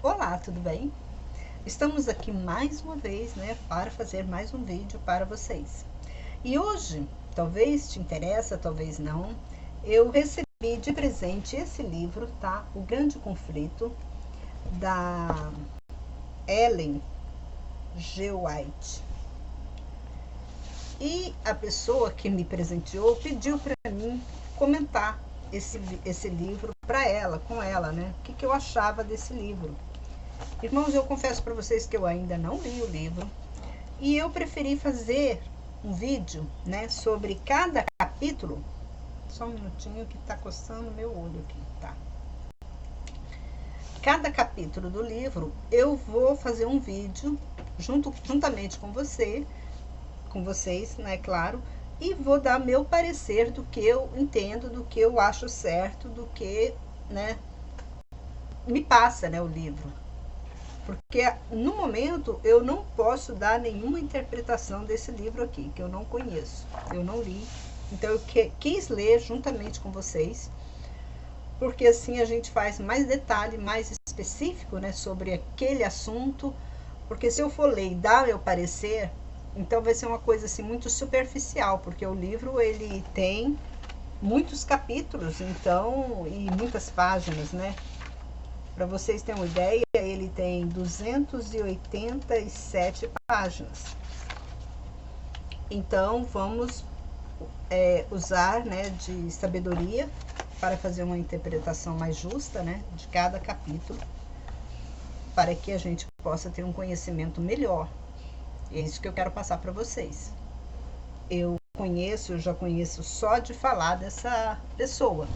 Olá, tudo bem? Estamos aqui mais uma vez, né, para fazer mais um vídeo para vocês. E hoje, talvez te interessa, talvez não, eu recebi de presente esse livro, tá? O Grande Conflito, da Ellen G. White. E a pessoa que me presenteou pediu para mim comentar esse livro para ela, com ela, né? O que eu achava desse livro. Irmãos, eu confesso para vocês que eu ainda não li o livro e eu preferi fazer um vídeo, né, sobre cada capítulo. Só um minutinho que tá coçando meu olho aqui, tá? Cada capítulo do livro eu vou fazer um vídeo juntamente com vocês, né, claro, e vou dar meu parecer do que eu entendo, do que eu acho certo, do que, né, me passa, né, o livro. Porque no momento eu não posso dar nenhuma interpretação desse livro aqui, que eu não conheço, eu não li. Então eu quis ler juntamente com vocês, porque assim a gente faz mais detalhe, mais específico, né, sobre aquele assunto. Porque se eu for ler e dar meu parecer, então vai ser uma coisa assim muito superficial, porque o livro ele tem muitos capítulos, então, e muitas páginas, né? Para vocês terem uma ideia, ele tem 287 páginas. Então, vamos usar, né, de sabedoria para fazer uma interpretação mais justa, né, de cada capítulo, para que a gente possa ter um conhecimento melhor. E é isso que eu quero passar para vocês. Eu já conheço só de falar dessa pessoa,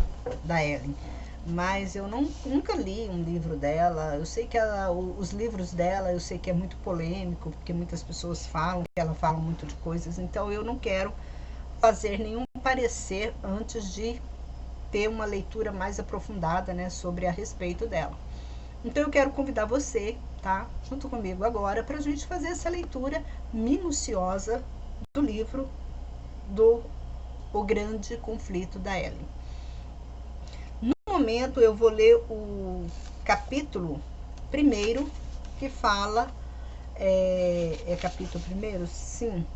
da Ellen. Mas eu nunca li um livro dela. Eu sei que os livros dela, eu sei que é muito polêmico, porque muitas pessoas falam que ela fala muito de coisas. Então eu não quero fazer nenhum parecer antes de ter uma leitura mais aprofundada, né, sobre a respeito dela. Então eu quero convidar você, tá, junto comigo agora, para a gente fazer essa leitura minuciosa do livro do O Grande Conflito da Ellen. No momento eu vou ler o capítulo primeiro, que fala, capítulo primeiro? Sim,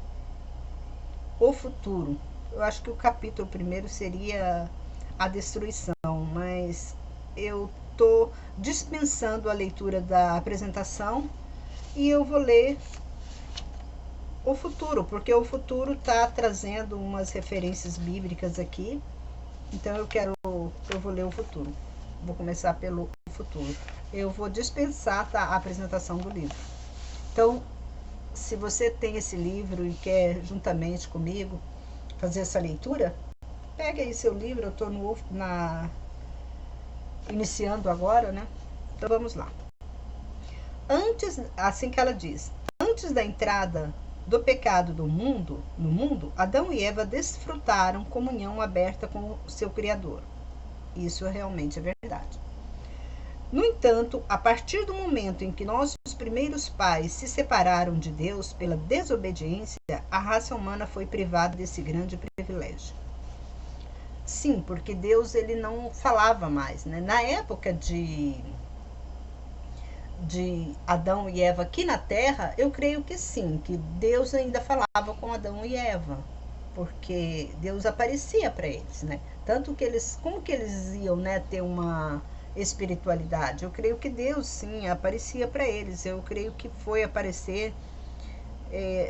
o futuro. Eu acho que o capítulo primeiro seria a destruição, mas eu estou dispensando a leitura da apresentação e eu vou ler o futuro, porque o futuro está trazendo umas referências bíblicas aqui. Então eu vou ler o futuro. Vou começar pelo futuro. Eu vou dispensar, tá, a apresentação do livro. Então, se você tem esse livro e quer juntamente comigo fazer essa leitura, pega aí seu livro. Eu estou iniciando agora, né? Então vamos lá. Assim que ela diz, antes da entrada do pecado no mundo, Adão e Eva desfrutaram comunhão aberta com o seu Criador. Isso realmente é verdade. No entanto, a partir do momento em que nossos primeiros pais se separaram de Deus pela desobediência, a raça humana foi privada desse grande privilégio. Sim, porque Deus ele não falava mais, né? Na época de Adão e Eva aqui na Terra, eu creio que sim, que Deus ainda falava com Adão e Eva, porque Deus aparecia para eles, né? Tanto que como que eles iam, né, ter uma espiritualidade? Eu creio que Deus sim aparecia para eles. Eu creio que foi aparecer.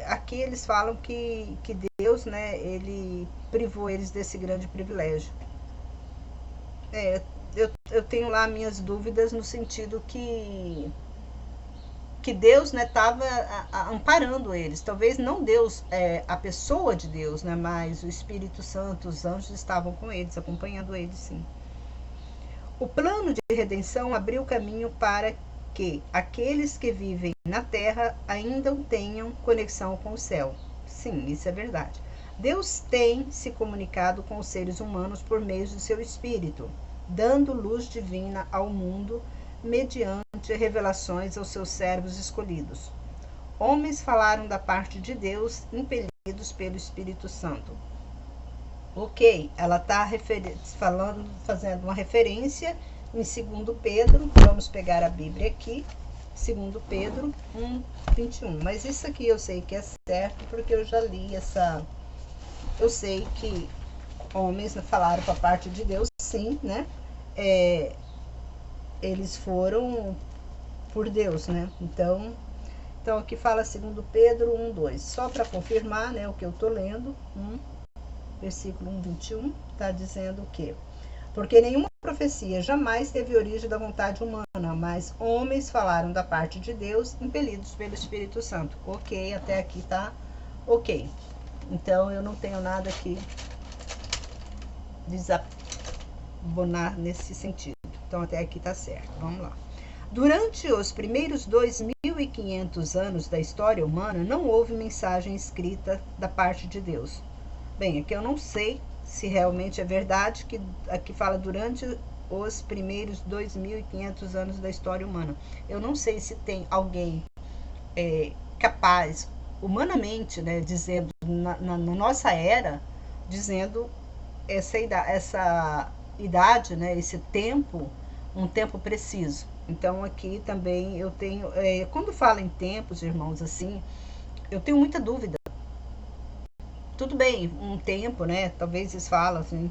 Aqui eles falam que Deus, né, ele privou eles desse grande privilégio. Eu tenho lá minhas dúvidas no sentido que Deus, né, estava amparando eles. Talvez não Deus, a pessoa de Deus, né, mas o Espírito Santo, os anjos estavam com eles, acompanhando eles, sim. O plano de redenção abriu caminho para que aqueles que vivem na terra ainda tenham conexão com o céu. Sim, isso é verdade. Deus tem se comunicado com os seres humanos por meio do seu Espírito, dando luz divina ao mundo mediante revelações aos seus servos escolhidos. Homens falaram da parte de Deus, impelidos pelo Espírito Santo. Ok, ela está fazendo uma referência em 2 Pedro, vamos pegar a Bíblia aqui, 2 Pedro 1:21. Mas isso aqui eu sei que é certo, porque eu já li essa... Eu sei que homens falaram com a parte de Deus, sim, né? Eles foram por Deus, né? Então aqui fala 2 Pedro 1:2. Só para confirmar, né, o que eu tô lendo, versículo 1:21, tá dizendo o quê? Porque nenhuma profecia jamais teve origem da vontade humana, mas homens falaram da parte de Deus, impelidos pelo Espírito Santo. Ok, até aqui tá ok. Então eu não tenho nada que desabonar nesse sentido. Então até aqui tá certo. Vamos lá. Durante os primeiros 2.500 anos da história humana, não houve mensagem escrita da parte de Deus. Bem, aqui eu não sei se realmente é verdade, que aqui fala durante os primeiros 2.500 anos da história humana. Eu não sei se tem alguém capaz, humanamente, né, dizendo, na nossa era, dizendo essa idade, né, esse tempo, um tempo preciso. Então aqui também eu tenho, quando fala em tempos, irmãos, assim, eu tenho muita dúvida. Tudo bem, um tempo, né, talvez eles falam assim,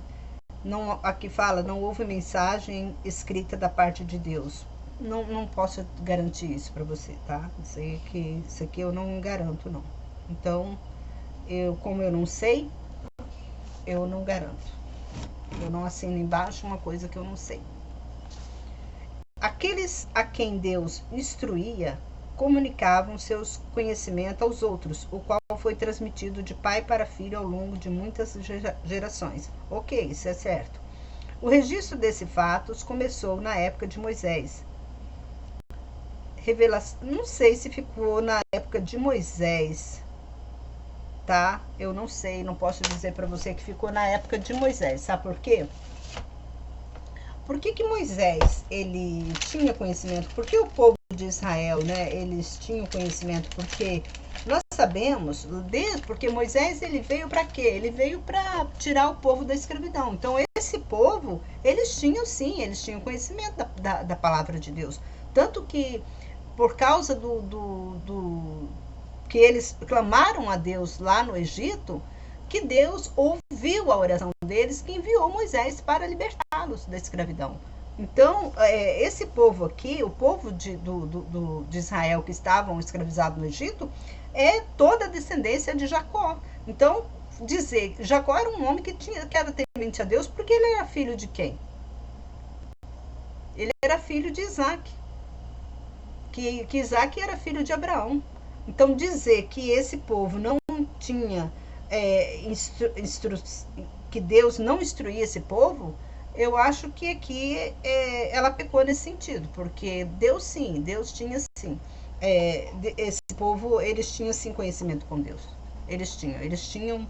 não, aqui fala, não houve mensagem escrita da parte de Deus. Não posso garantir isso para você, tá? Isso aqui eu não garanto, não. Então, como eu não sei, eu não garanto. Eu não assino embaixo uma coisa que eu não sei. Aqueles a quem Deus instruía comunicavam seus conhecimentos aos outros, o qual foi transmitido de pai para filho ao longo de muitas gerações. Ok, isso é certo. O registro desses fatos começou na época de Moisés. Revelação, não sei se ficou na época de Moisés, tá? Eu não sei, não posso dizer para você que ficou na época de Moisés. Sabe por quê? Por que Moisés, ele tinha conhecimento? Por que o povo de Israel, né, eles tinham conhecimento? Porque nós sabemos, porque Moisés, ele veio para quê? Ele veio para tirar o povo da escravidão. Então, esse povo, eles tinham sim, eles tinham conhecimento da palavra de Deus. Tanto que, por causa que eles clamaram a Deus lá no Egito, que Deus ouviu a oração deles, que enviou Moisés para libertá-los da escravidão. Então, esse povo aqui, o povo de Israel que estavam escravizados no Egito, é toda a descendência de Jacó. Então, dizer Jacó era um homem que era temente a Deus, porque ele era filho de quem? Ele era filho de Isaac. Que Isaac era filho de Abraão. Então, dizer que esse povo não tinha que Deus não instruía esse povo, eu acho que aqui ela pecou nesse sentido, porque Deus tinha sim, esse povo, eles tinham sim conhecimento com Deus, eles tinham,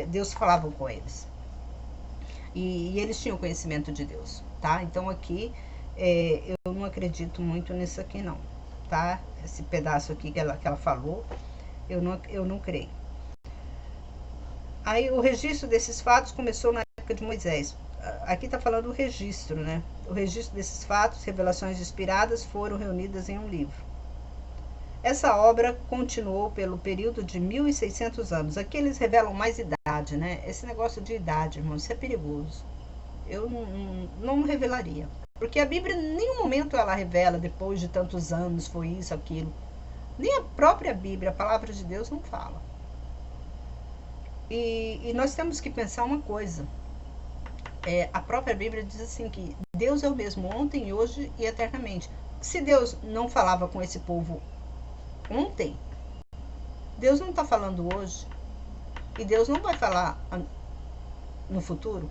Deus falava com eles, e eles tinham conhecimento de Deus, tá? Então aqui eu não acredito muito nisso aqui não, tá? Esse pedaço aqui que ela falou, eu não creio. Aí o registro desses fatos começou na época de Moisés. Aqui está falando o registro, né? O registro desses fatos, revelações inspiradas, foram reunidas em um livro. Essa obra continuou pelo período de 1.600 anos. Aqui eles revelam mais idade, né? Esse negócio de idade, irmão, isso é perigoso. Eu não revelaria. Porque a Bíblia, em nenhum momento ela revela, depois de tantos anos, foi isso, aquilo. Nem a própria Bíblia, a palavra de Deus, não fala. E nós temos que pensar uma coisa. A própria Bíblia diz assim que Deus é o mesmo ontem, hoje e eternamente. Se Deus não falava com esse povo ontem, Deus não está falando hoje. E Deus não vai falar no futuro.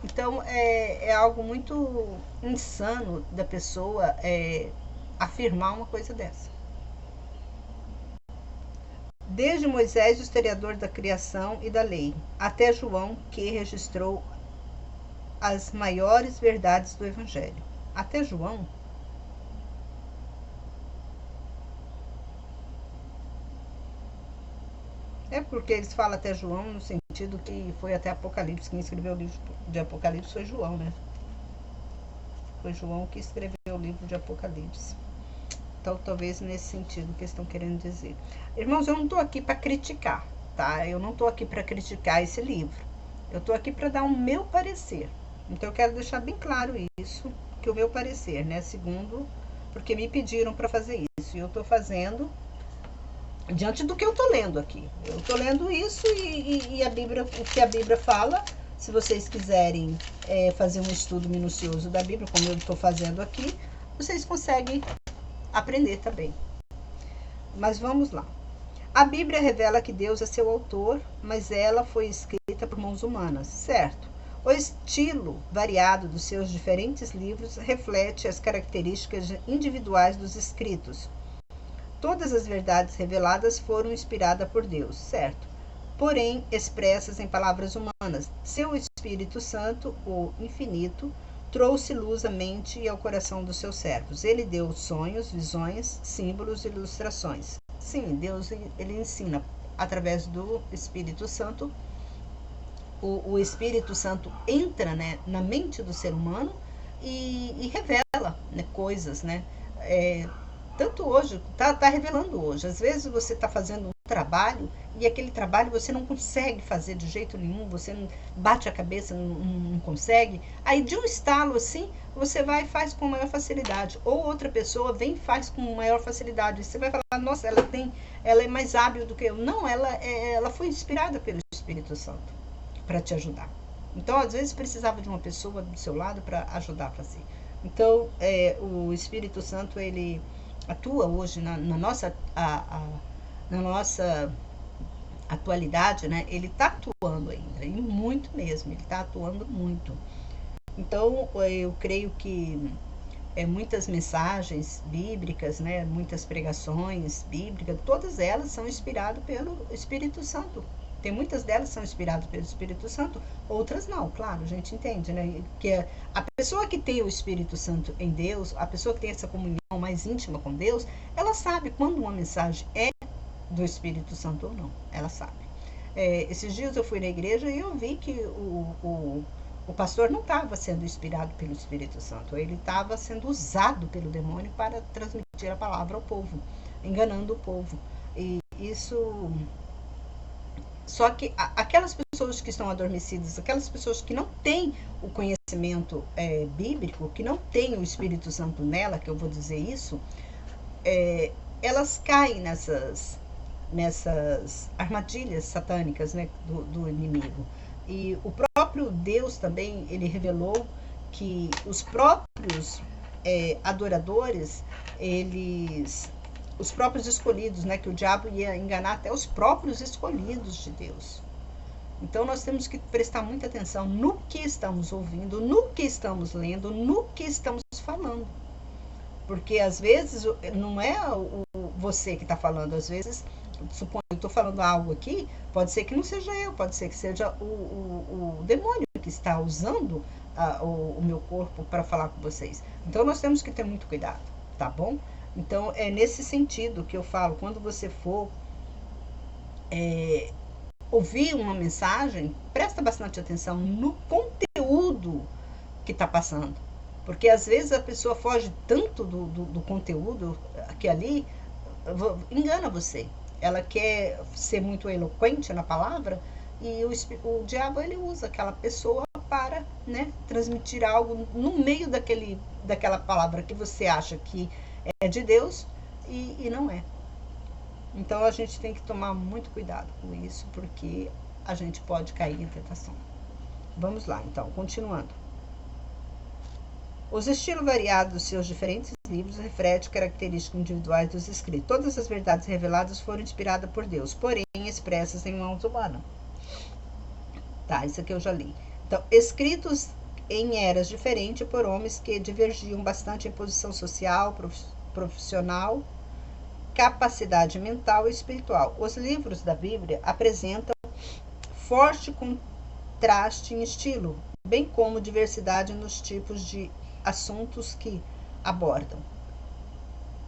Então é algo muito insano da pessoa afirmar uma coisa dessa. Desde Moisés, o historiador da criação e da lei, até João, que registrou as maiores verdades do Evangelho. Até João? É porque eles falam até João no sentido que foi até Apocalipse. Quem escreveu o livro de Apocalipse foi João, né? Foi João que escreveu o livro de Apocalipse. Então, talvez nesse sentido que eles estão querendo dizer. Irmãos, eu não estou aqui para criticar, tá? Eu não estou aqui para criticar esse livro. Eu estou aqui para dar o meu parecer. Então, eu quero deixar bem claro isso, que o meu parecer, né? Segundo, porque me pediram para fazer isso. E eu estou fazendo diante do que eu estou lendo aqui. Eu estou lendo isso e a Bíblia, o que a Bíblia fala. Se vocês quiserem fazer um estudo minucioso da Bíblia, como eu estou fazendo aqui, vocês conseguem aprender também. Mas vamos lá. A Bíblia revela que Deus é seu autor, mas ela foi escrita por mãos humanas, certo? O estilo variado dos seus diferentes livros reflete as características individuais dos escritos. Todas as verdades reveladas foram inspiradas por Deus, certo? Porém, expressas em palavras humanas. Seu Espírito Santo, o infinito, trouxe luz à mente e ao coração dos seus servos. Ele deu sonhos, visões, símbolos e ilustrações. Sim, Deus ele ensina através do Espírito Santo. O Espírito Santo entra, né, na mente do ser humano e revela, né, coisas, né? Tanto hoje, tá revelando hoje. Às vezes você está fazendo um trabalho e aquele trabalho você não consegue fazer de jeito nenhum, você não bate a cabeça, não consegue. Aí de um estalo assim, você vai e faz com maior facilidade. Ou outra pessoa vem e faz com maior facilidade. Você vai falar, nossa, ela é mais hábil do que eu. Não, ela foi inspirada pelo Espírito Santo para te ajudar. Então, às vezes, precisava de uma pessoa do seu lado para ajudar a fazer. Então, o Espírito Santo, ele atua hoje na nossa atualidade, né? Ele está atuando ainda, e muito mesmo, ele está atuando muito. Então, eu creio que muitas mensagens bíblicas, né? Muitas pregações bíblicas, todas elas são inspiradas pelo Espírito Santo. Tem muitas delas são inspiradas pelo Espírito Santo, outras não, claro, a gente entende, né? Que a pessoa que tem o Espírito Santo em Deus, a pessoa que tem essa comunhão mais íntima com Deus, ela sabe quando uma mensagem é do Espírito Santo ou não, ela sabe. Esses dias eu fui na igreja e eu vi que o pastor não estava sendo inspirado pelo Espírito Santo, ele estava sendo usado pelo demônio para transmitir a palavra ao povo, enganando o povo. E isso... Só que aquelas pessoas que estão adormecidas, aquelas pessoas que não têm o conhecimento bíblico, que não têm o Espírito Santo nela, que eu vou dizer isso, elas caem nessas armadilhas satânicas, né, do inimigo. E o próprio Deus também, ele revelou que os próprios adoradores, os próprios escolhidos, né, que o diabo ia enganar até os próprios escolhidos de Deus. Então nós temos que prestar muita atenção no que estamos ouvindo, no que estamos lendo, no que estamos falando. Porque às vezes não é você que está falando, às vezes, suponho que eu estou falando algo aqui, pode ser que não seja eu, pode ser que seja o demônio que está usando o meu corpo para falar com vocês. Então nós temos que ter muito cuidado, tá bom? Então, é nesse sentido que eu falo, quando você for ouvir uma mensagem, presta bastante atenção no conteúdo que está passando. Porque às vezes a pessoa foge tanto do conteúdo que ali engana você. Ela quer ser muito eloquente na palavra e o diabo ele usa aquela pessoa para, né, transmitir algo no meio daquela palavra que você acha que é de Deus e não é. Então a gente tem que tomar muito cuidado com isso, porque a gente pode cair em tentação. Vamos lá, então, continuando. Os estilos variados dos seus diferentes livros refletem características individuais dos escritos. Todas as verdades reveladas foram inspiradas por Deus, porém expressas em mãos humanas. Tá, isso aqui eu já li. Então, escritos em eras diferentes por homens que divergiam bastante em posição social, profissional, capacidade mental e espiritual. Os livros da Bíblia apresentam forte contraste em estilo, bem como diversidade nos tipos de assuntos que abordam.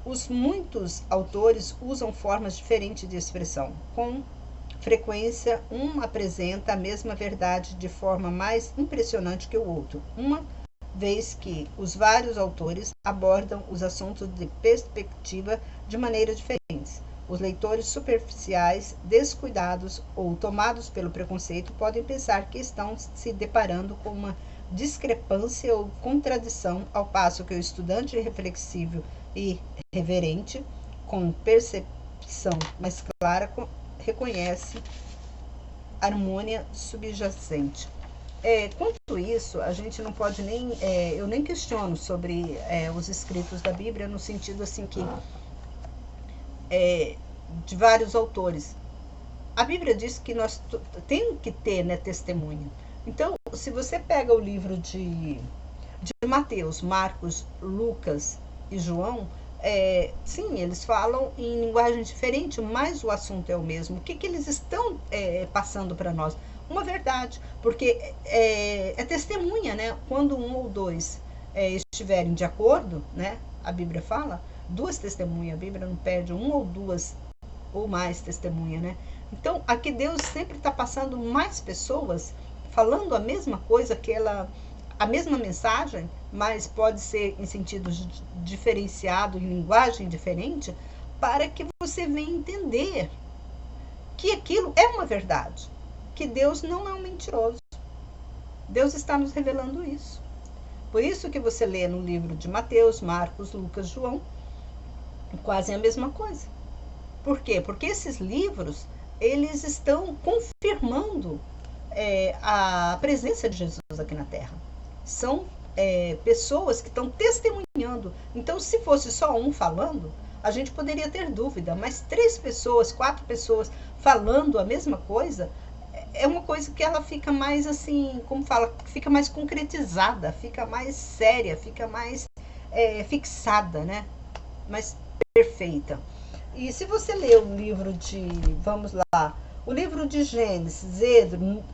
Os muitos autores usam formas diferentes de expressão. Com frequência, um apresenta a mesma verdade de forma mais impressionante que o outro. Uma vez que os vários autores abordam os assuntos de perspectiva de maneiras diferentes. Os leitores superficiais, descuidados ou tomados pelo preconceito podem pensar que estão se deparando com uma discrepância ou contradição, ao passo que o estudante reflexivo e reverente, com percepção mais clara, reconhece harmonia subjacente. Quanto isso, a gente não pode nem... eu nem questiono sobre os escritos da Bíblia, no sentido assim que... de vários autores. A Bíblia diz que nós temos que ter, né, testemunha. Então, se você pega o livro de Mateus, Marcos, Lucas e João, sim, eles falam em linguagem diferente, mas o assunto é o mesmo. O que eles estão passando para nós? Uma verdade, porque é testemunha, né? Quando um ou dois estiverem de acordo, né? A Bíblia fala, duas testemunhas, a Bíblia não pede um ou duas ou mais testemunha, né? Então, aqui Deus sempre está passando mais pessoas falando a mesma coisa, a mesma mensagem, mas pode ser em sentidos diferenciados, em linguagem diferente, para que você venha entender que aquilo é uma verdade, que Deus não é um mentiroso. Deus está nos revelando isso. Por isso que você lê no livro de Mateus, Marcos, Lucas, João, quase a mesma coisa. Por quê? Porque esses livros, eles estão confirmando a presença de Jesus aqui na Terra. São pessoas que estão testemunhando. Então, se fosse só um falando, a gente poderia ter dúvida, mas 3 pessoas, 4 pessoas falando a mesma coisa, é uma coisa que ela fica mais assim, como fala, fica mais concretizada, fica mais séria, fica mais fixada, né? Mais perfeita. E se você ler o livro vamos lá, o livro de Gênesis,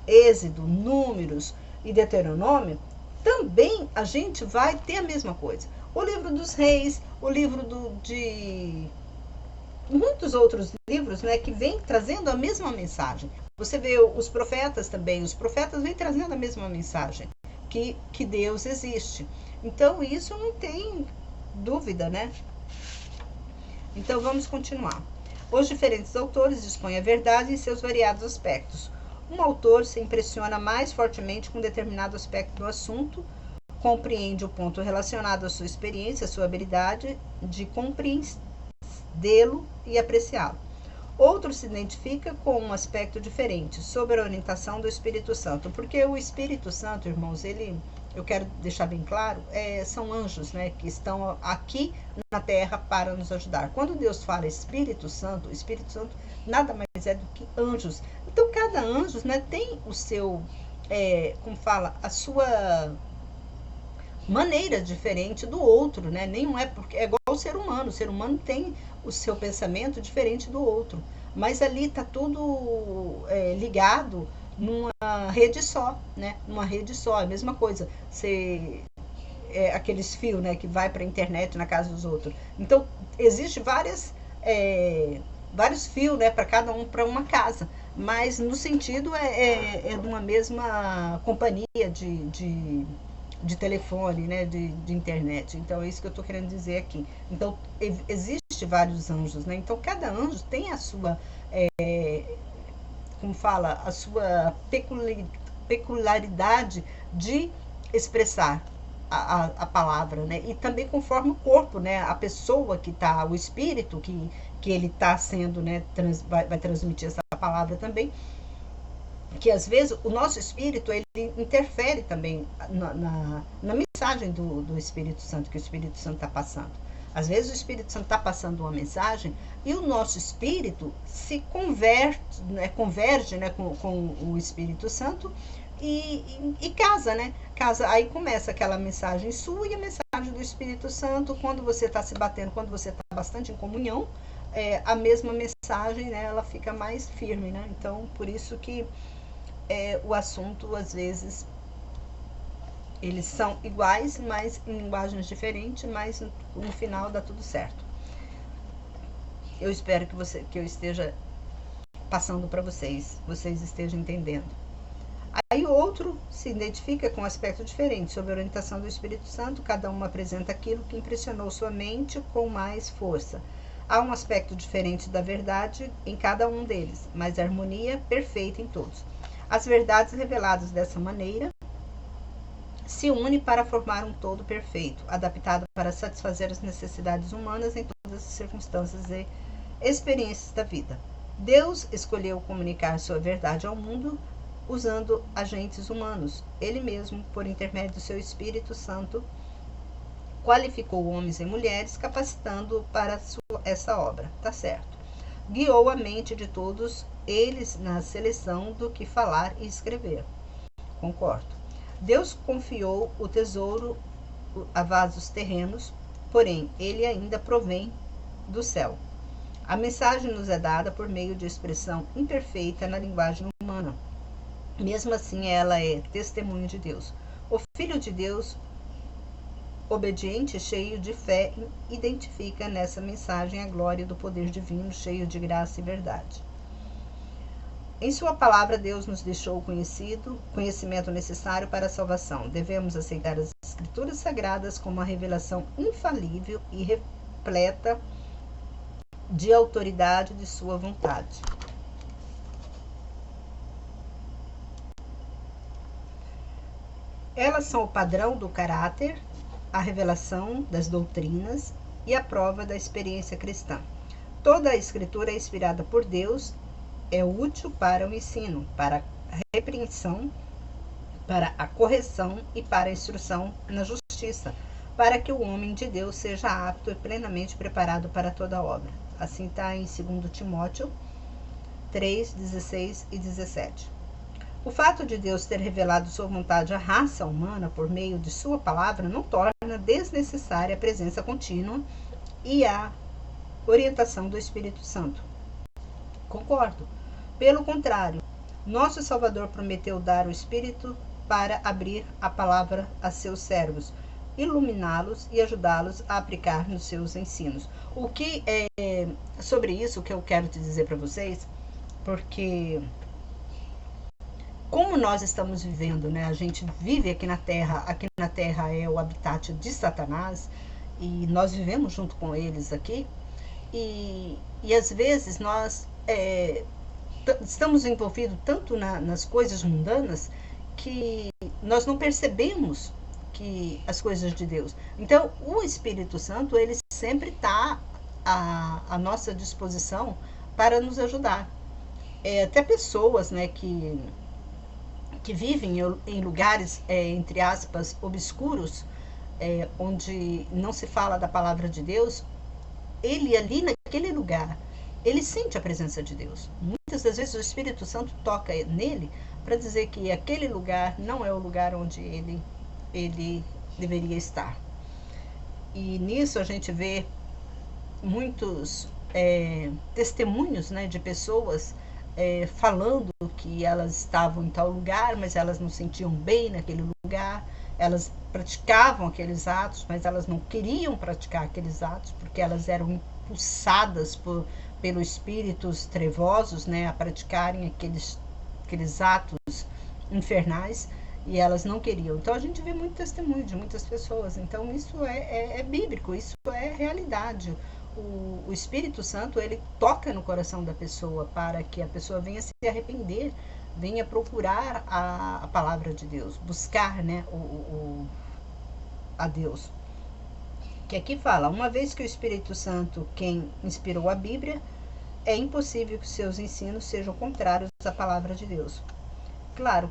Êxodo, Números e Deuteronômio, também a gente vai ter a mesma coisa. O livro dos reis, o livro de muitos outros livros, né, que vem trazendo a mesma mensagem. Você vê os profetas também, os profetas vêm trazendo a mesma mensagem, que Deus existe. Então isso não tem dúvida, né? Então vamos continuar. Os diferentes autores dispõem a verdade em seus variados aspectos. Um autor se impressiona mais fortemente com determinado aspecto do assunto, compreende o ponto relacionado à sua experiência, à sua habilidade de compreendê-lo e apreciá-lo. Outro se identifica com um aspecto diferente, sob a orientação do Espírito Santo, porque o Espírito Santo, irmãos, eu quero deixar bem claro, são anjos, né, que estão aqui na Terra para nos ajudar. Quando Deus fala Espírito Santo nada mais é do que anjos. Então, cada anjo, né, tem o seu, como fala, a sua maneira diferente do outro, né? Nenhum porque é igual ao ser humano. O ser humano tem o seu pensamento diferente do outro, mas ali está tudo ligado numa rede só, né? Numa rede só, é a mesma coisa. Aqueles fios, né, que vai para a internet na casa dos outros. Então, existe vários fios, né, para cada um, para uma casa, mas no sentido de uma mesma companhia de telefone, né, de internet. Então, é isso que eu estou querendo dizer aqui. Então, existe vários anjos, né? Então, cada anjo tem a sua, como fala, a sua peculiaridade de expressar a palavra, né? E também conforme o corpo, né? A pessoa que está, o espírito que ele está sendo, né? Vai transmitir essa palavra também. Que às vezes o nosso espírito ele interfere também na mensagem do Espírito Santo, que o Espírito Santo está passando. Às vezes o Espírito Santo está passando uma mensagem e o nosso espírito se converge, né, com o Espírito Santo e casa, né? Aí começa aquela mensagem sua e a mensagem do Espírito Santo. Quando você está se batendo, quando você está bastante em comunhão, a mesma mensagem, né, ela fica mais firme, né? Então, por isso que o assunto, às vezes, eles são iguais, mas em linguagens diferentes, mas no final dá tudo certo. Eu espero que eu esteja passando para vocês estejam entendendo. Aí o outro se identifica com um aspecto diferente. Sob a orientação do Espírito Santo, cada um apresenta aquilo que impressionou sua mente com mais força. Há um aspecto diferente da verdade em cada um deles, mas a harmonia perfeita em todos. As verdades reveladas dessa maneira se unem para formar um todo perfeito, adaptado para satisfazer as necessidades humanas em todas as circunstâncias e experiências da vida. Deus escolheu comunicar sua verdade ao mundo usando agentes humanos. Ele mesmo, por intermédio do seu Espírito Santo, qualificou homens e mulheres, capacitando para essa obra. Tá certo. Guiou a mente de todos eles na seleção do que falar e escrever. Concordo. Deus confiou o tesouro a vasos terrenos, porém, ele ainda provém do céu. A mensagem nos é dada por meio de expressão imperfeita na linguagem humana. Mesmo assim, ela é testemunho de Deus. O Filho de Deus, obediente, cheio de fé, identifica nessa mensagem a glória do poder divino, cheio de graça e verdade. Em sua palavra, Deus nos deixou o conhecimento necessário para a salvação. Devemos aceitar as Escrituras Sagradas como uma revelação infalível e repleta de autoridade de sua vontade. Elas são o padrão do caráter, a revelação das doutrinas e a prova da experiência cristã. Toda a Escritura é inspirada por Deus, é útil para o ensino, para a repreensão, para a correção e para a instrução na justiça, para que o homem de Deus seja apto e plenamente preparado para toda obra. Assim está em 2 Timóteo 3, 16 e 17. O fato de Deus ter revelado sua vontade à raça humana por meio de sua palavra não torna desnecessária a presença contínua e a orientação do Espírito Santo. Concordo. Pelo contrário, nosso Salvador prometeu dar o Espírito para abrir a palavra a seus servos, iluminá-los e ajudá-los a aplicar nos seus ensinos. O que é sobre isso que eu quero te dizer para vocês, porque como nós estamos vivendo, né? A gente vive aqui na Terra é o habitat de Satanás, e nós vivemos junto com eles aqui, e às vezes nós estamos envolvidos tanto nas coisas mundanas que nós não percebemos que as coisas de Deus. Então, o Espírito Santo, ele sempre está à nossa disposição para nos ajudar. Até pessoas, né, que vivem em lugares, entre aspas, obscuros, onde não se fala da palavra de Deus, ele ali naquele lugar, ele sente a presença de Deus. Muitas das vezes o Espírito Santo toca nele para dizer que aquele lugar não é o lugar onde ele deveria estar. E nisso a gente vê muitos testemunhos, né, de pessoas falando que elas estavam em tal lugar, mas elas não se sentiam bem naquele lugar, elas praticavam aqueles atos, mas elas não queriam praticar aqueles atos, porque elas eram impulsadas pelos espíritos trevosos, né, a praticarem aqueles atos infernais, e elas não queriam. Então a gente vê muito testemunho de muitas pessoas. Então isso é bíblico, isso é realidade. O Espírito Santo, ele toca no coração da pessoa para que a pessoa venha se arrepender, venha procurar a palavra de Deus, buscar, né, a Deus. Que aqui fala, uma vez que o Espírito Santo, quem inspirou a Bíblia, é impossível que seus ensinos sejam contrários à palavra de Deus. Claro,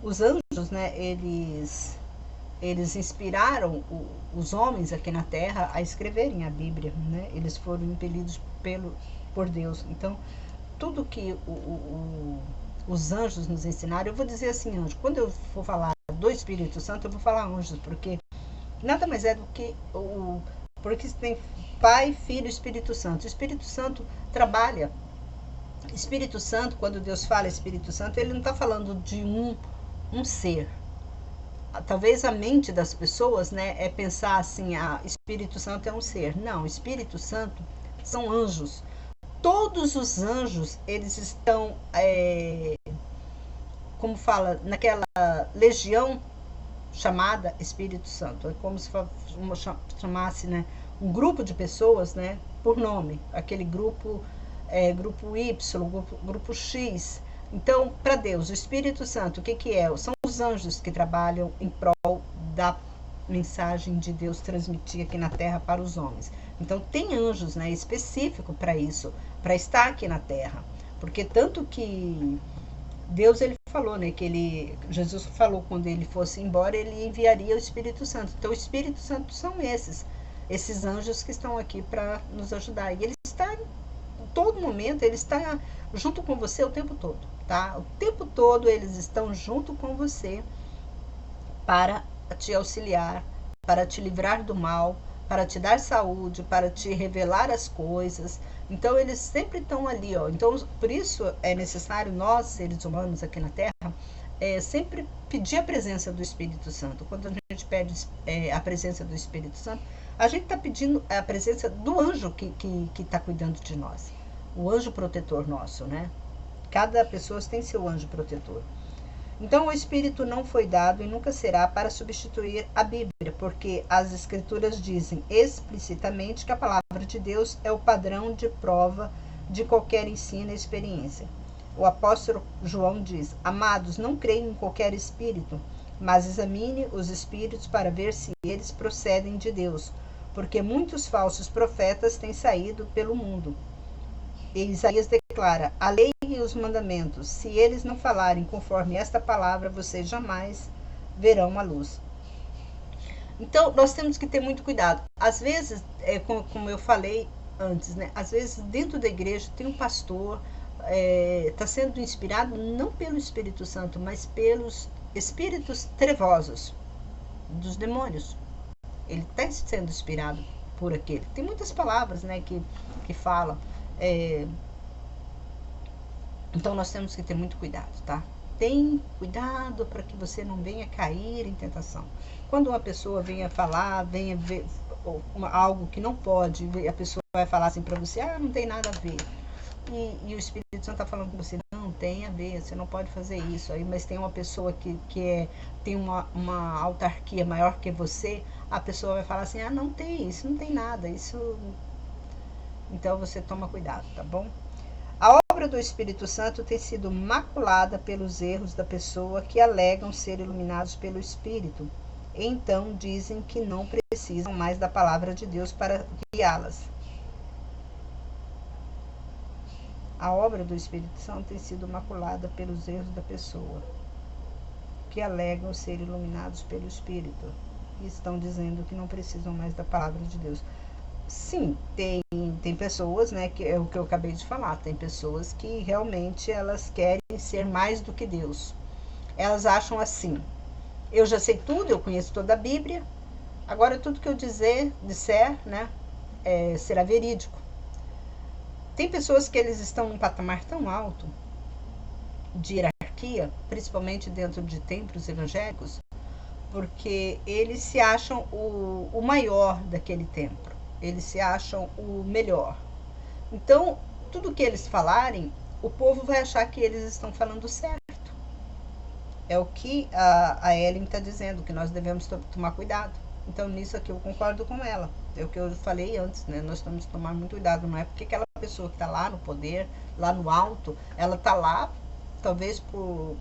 os anjos, né, eles inspiraram os homens aqui na Terra a escreverem a Bíblia, né? Eles foram impelidos por Deus. Então, tudo que os anjos nos ensinaram, eu vou dizer assim, anjo, quando eu for falar do Espírito Santo, eu vou falar anjos, porque nada mais é do que porque tem Pai, Filho e Espírito Santo. O Espírito Santo trabalha. Espírito Santo, quando Deus fala Espírito Santo, ele não está falando de um ser. Talvez a mente das pessoas, né, é pensar assim, Espírito Santo é um ser. Não, Espírito Santo são anjos. Todos os anjos, eles estão como fala, naquela legião chamada Espírito Santo. É como se chamasse, né, um grupo de pessoas, né, por nome. Aquele grupo, grupo Y, grupo X. Então, para Deus, o Espírito Santo, o que é? São os anjos que trabalham em prol da mensagem de Deus transmitir aqui na Terra para os homens. Então, tem anjos, né, específico para isso, para estar aqui na Terra. Porque tanto que Deus, ele falou, né, que Jesus falou quando ele fosse embora, ele enviaria o Espírito Santo. Então, o Espírito Santo são esses anjos que estão aqui para nos ajudar. E ele está em todo momento, ele está junto com você o tempo todo, tá? O tempo todo eles estão junto com você para te auxiliar, para te livrar do mal, para te dar saúde, para te revelar as coisas. Então, eles sempre estão ali, ó. Então, por isso é necessário nós, seres humanos aqui na Terra, sempre pedir a presença do Espírito Santo. Quando a gente pede a presença do Espírito Santo, a gente está pedindo a presença do anjo que está cuidando de nós. O anjo protetor nosso, né? Cada pessoa tem seu anjo protetor. Então, o Espírito não foi dado e nunca será para substituir a Bíblia, porque as Escrituras dizem explicitamente que a palavra de Deus é o padrão de prova de qualquer ensino e experiência. O apóstolo João diz: amados, não creem em qualquer espírito, mas examine os espíritos para ver se eles procedem de Deus, porque muitos falsos profetas têm saído pelo mundo. E Isaías declara: a lei e os mandamentos, se eles não falarem conforme esta palavra, vocês jamais verão a luz. Então, nós temos que ter muito cuidado. Às vezes, como eu falei antes, né? Às vezes dentro da igreja tem um pastor, está sendo inspirado não pelo Espírito Santo, mas pelos espíritos trevosos dos demônios. Ele está sendo inspirado por aquele. Tem muitas palavras, né, que falam. Então, nós temos que ter muito cuidado, tá? Tem cuidado para que você não venha cair em tentação. Quando uma pessoa venha falar, venha ver algo que não pode, a pessoa vai falar assim para você: não tem nada a ver. E o Espírito Santo está falando com você: não tem a ver, você não pode fazer isso. Aí, mas tem uma pessoa que tem uma autarquia maior que você, a pessoa vai falar assim: não tem isso, não tem nada, isso. Então, você toma cuidado, tá bom? A obra do Espírito Santo tem sido maculada pelos erros da pessoa que alegam ser iluminados pelo Espírito. Então, dizem que não precisam mais da palavra de Deus para guiá-las. A obra do Espírito Santo tem sido maculada pelos erros da pessoa que alegam ser iluminados pelo Espírito. E estão dizendo que não precisam mais da palavra de Deus. Sim, tem pessoas, né, que é o que eu acabei de falar, tem pessoas que realmente elas querem ser mais do que Deus. Elas acham assim: eu já sei tudo, eu conheço toda a Bíblia, agora tudo que eu disser, né, será verídico. Tem pessoas que eles estão num patamar tão alto de hierarquia, principalmente dentro de templos evangélicos, porque eles se acham o maior daquele templo. Eles se acham o melhor. Então, tudo que eles falarem, o povo vai achar que eles estão falando certo. É o que a Ellen está dizendo, que nós devemos tomar cuidado. Então, nisso aqui eu concordo com ela. É o que eu falei antes, né? Nós temos que tomar muito cuidado. Não é porque aquela pessoa que está lá no poder, lá no alto, ela está lá, talvez o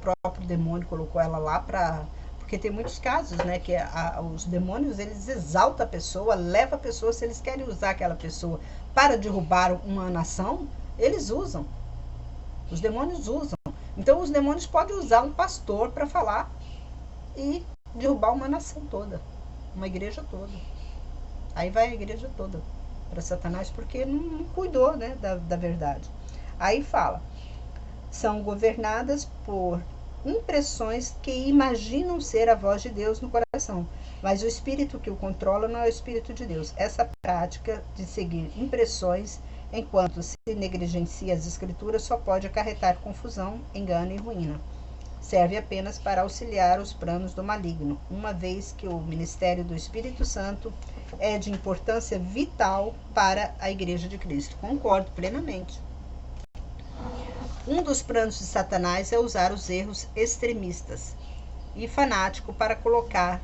próprio demônio colocou ela lá para... Porque tem muitos casos, né, que os demônios, eles exaltam a pessoa, levam a pessoa, se eles querem usar aquela pessoa para derrubar uma nação, eles usam. Os demônios usam. Então, os demônios podem usar um pastor para falar e derrubar uma nação toda, uma igreja toda. Aí vai a igreja toda para Satanás, porque não cuidou, né, da verdade. Aí fala: são governadas por impressões que imaginam ser a voz de Deus no coração, mas o espírito que o controla não é o espírito de Deus. Essa prática de seguir impressões enquanto se negligencia as escrituras só pode acarretar confusão, engano e ruína. Serve apenas para auxiliar os planos do maligno, uma vez que o ministério do Espírito Santo é de importância vital para a Igreja de Cristo. Concordo plenamente. Um dos planos de Satanás é usar os erros extremistas e fanáticos para colocar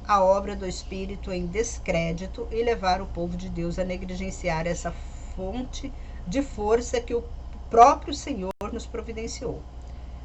a obra do Espírito em descrédito e levar o povo de Deus a negligenciar essa fonte de força que o próprio Senhor nos providenciou.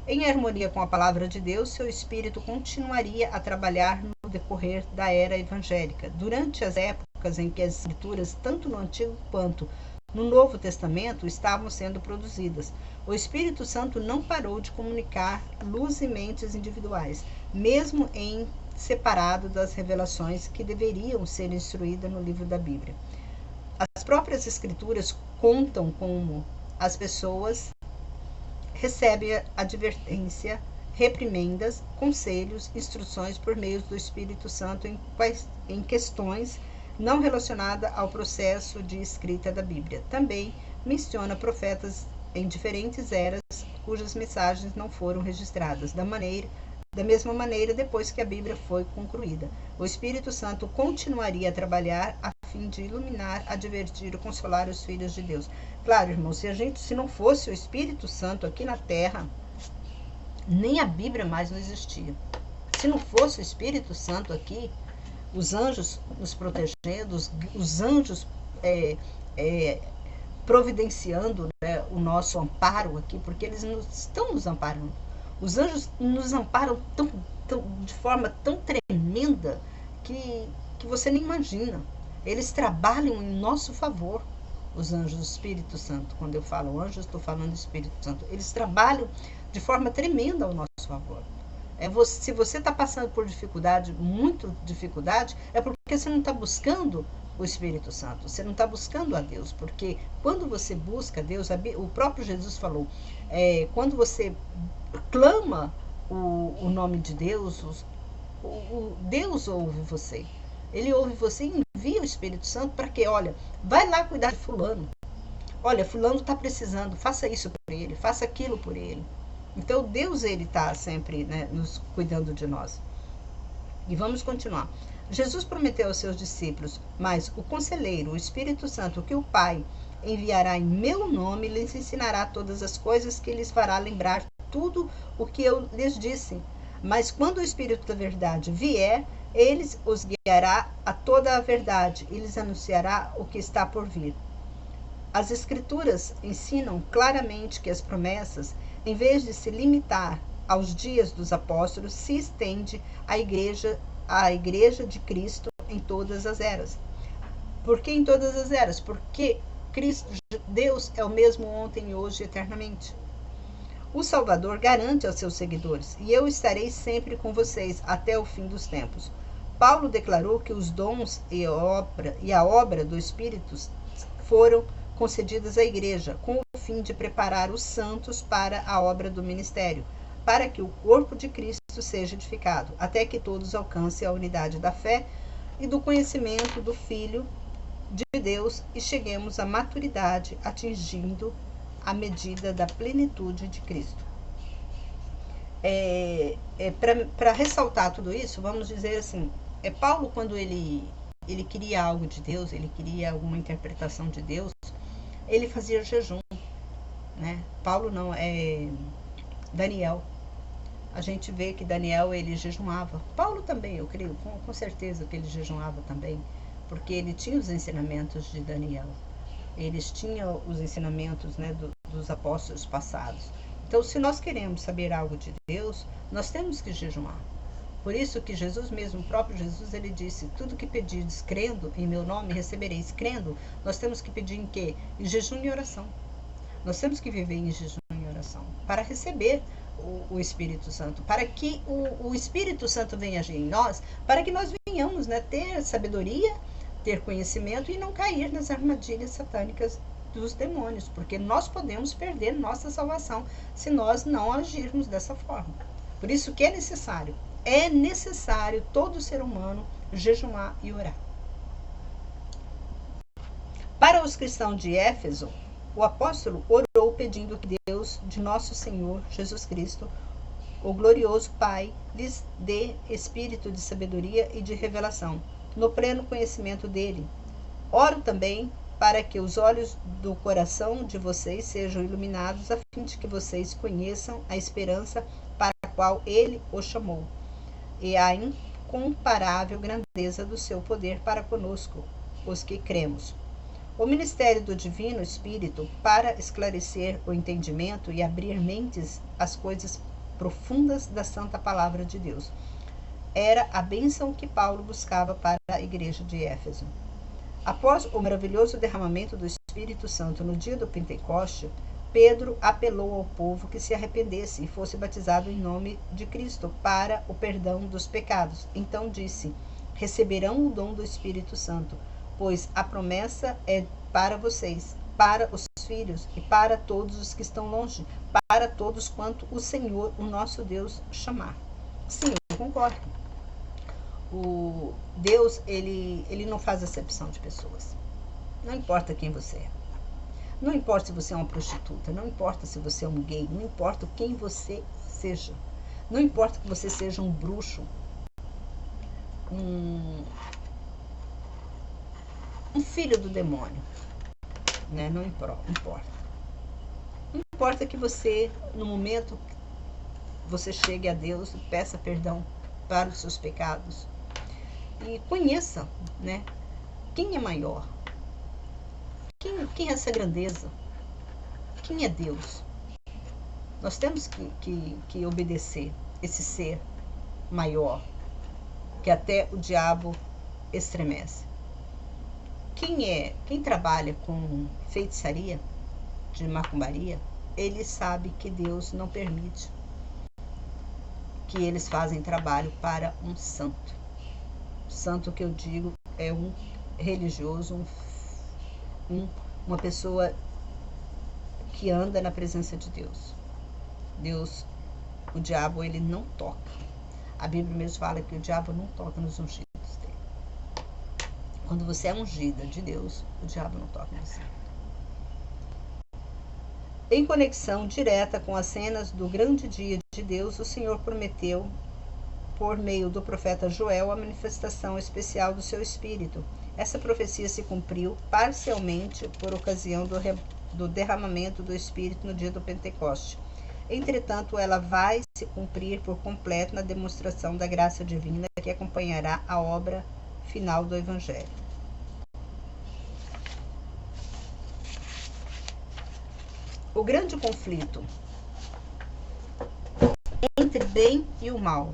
Em harmonia com a palavra de Deus, seu Espírito continuaria a trabalhar no decorrer da era evangélica. Durante as épocas em que as Escrituras, tanto no Antigo quanto no Novo Testamento, estavam sendo produzidas, o Espírito Santo não parou de comunicar luz e mentes individuais, mesmo em separado das revelações que deveriam ser instruídas no livro da Bíblia. As próprias Escrituras contam como as pessoas recebem advertência, reprimendas, conselhos, instruções por meio do Espírito Santo em questões não relacionadas ao processo de escrita da Bíblia. Também menciona profetas em diferentes eras cujas mensagens não foram registradas. Da mesma maneira, depois que a Bíblia foi concluída, o Espírito Santo continuaria a trabalhar a fim de iluminar, advertir e consolar os filhos de Deus. Claro, irmãos, se não fosse o Espírito Santo aqui na Terra, nem a Bíblia mais não existia. Se não fosse o Espírito Santo aqui, os anjos nos protegendo, os anjos providenciando, né, o nosso amparo aqui, porque eles estão nos amparando. Os anjos nos amparam de forma tão tremenda que você nem imagina. Eles trabalham em nosso favor, os anjos do Espírito Santo. Quando eu falo anjos, estou falando do Espírito Santo. Eles trabalham de forma tremenda ao nosso favor. Se você está passando por dificuldade, muito dificuldade, é porque você não está buscando o Espírito Santo, você não está buscando a Deus, porque quando você busca a Deus, o próprio Jesus falou, quando você clama o nome de Deus, Deus ouve você. Ele ouve você e envia o Espírito Santo para que, olha, vai lá cuidar de fulano. Olha, fulano está precisando, faça isso por ele, faça aquilo por ele. Então Deus, ele está sempre, né, nos cuidando de nós. E vamos continuar. Jesus prometeu aos seus discípulos, mas o Conselheiro, o Espírito Santo, que o Pai enviará em meu nome, lhes ensinará todas as coisas, que lhes fará lembrar tudo o que eu lhes disse. Mas quando o Espírito da verdade vier, ele os guiará a toda a verdade e lhes anunciará o que está por vir. As Escrituras ensinam claramente que as promessas, em vez de se limitar aos dias dos apóstolos, se estende à igreja de Cristo em todas as eras. Por que em todas as eras? Porque Deus é o mesmo ontem, hoje e eternamente. O Salvador garante aos seus seguidores, e eu estarei sempre com vocês até o fim dos tempos. Paulo declarou que os dons e a obra do Espírito foram concedidas à igreja, com o fim de preparar os santos para a obra do ministério, para que o corpo de Cristo seja edificado, até que todos alcancem a unidade da fé e do conhecimento do Filho de Deus e cheguemos à maturidade, atingindo a medida da plenitude de Cristo. Para ressaltar tudo isso, vamos dizer assim, Paulo, quando ele queria algo de Deus, ele queria alguma interpretação de Deus, ele fazia jejum, né? Paulo não, Daniel. A gente vê que Daniel, ele jejuava. Paulo também, eu creio, com certeza que ele jejuava também, porque ele tinha os ensinamentos de Daniel. Eles tinham os ensinamentos, né, dos apóstolos passados. Então, se nós queremos saber algo de Deus, nós temos que jejuar. Por isso que Jesus mesmo, o próprio Jesus, ele disse, tudo que pedirdes crendo em meu nome, recebereis. Crendo, nós temos que pedir em quê? Em jejum e oração. Nós temos que viver em jejum e oração para receber o Espírito Santo, para que o Espírito Santo venha agir em nós, para que nós venhamos, né, ter sabedoria, ter conhecimento e não cair nas armadilhas satânicas dos demônios, porque nós podemos perder nossa salvação se nós não agirmos dessa forma. Por isso que é necessário todo ser humano jejuar e orar. Para os cristãos de Éfeso, o apóstolo orou pedindo que Deus, de nosso Senhor Jesus Cristo, o glorioso Pai, lhes dê espírito de sabedoria e de revelação, no pleno conhecimento dele. Oro também para que os olhos do coração de vocês sejam iluminados, a fim de que vocês conheçam a esperança para a qual ele os chamou, e a incomparável grandeza do seu poder para conosco, os que cremos. O ministério do Divino Espírito para esclarecer o entendimento e abrir mentes às coisas profundas da Santa Palavra de Deus era a bênção que Paulo buscava para a igreja de Éfeso. Após o maravilhoso derramamento do Espírito Santo no dia do Pentecoste, Pedro apelou ao povo que se arrependesse e fosse batizado em nome de Cristo para o perdão dos pecados. Então disse: receberão o dom do Espírito Santo, pois a promessa é para vocês, para os filhos e para todos os que estão longe, para todos quanto o Senhor, o nosso Deus, chamar. Sim, eu concordo. O Deus, ele não faz acepção de pessoas. Não importa quem você é. Não importa se você é uma prostituta, não importa se você é um gay, não importa quem você seja. Não importa que você seja um bruxo, um filho do demônio, né? Não importa. Não importa que você, no momento, você chegue a Deus e peça perdão para os seus pecados. E conheça, né? Quem é maior? Quem é essa grandeza? Quem é Deus? Nós temos que obedecer esse ser maior, que até o diabo estremece. Quem trabalha com feitiçaria, de macumbaria, ele sabe que Deus não permite que eles fazem trabalho para um santo. Santo que eu digo é um religioso, uma pessoa que anda na presença de Deus. Deus, o diabo, ele não toca. A Bíblia mesmo fala que o diabo não toca nos ungidos dele. Quando você é ungida de Deus, o diabo não toca em você. Em conexão direta com as cenas do grande dia de Deus, o Senhor prometeu, por meio do profeta Joel, a manifestação especial do seu Espírito. Essa profecia se cumpriu parcialmente por ocasião do derramamento do Espírito no dia do Pentecoste. Entretanto, ela vai se cumprir por completo na demonstração da graça divina que acompanhará a obra final do Evangelho. O grande conflito entre bem e o mal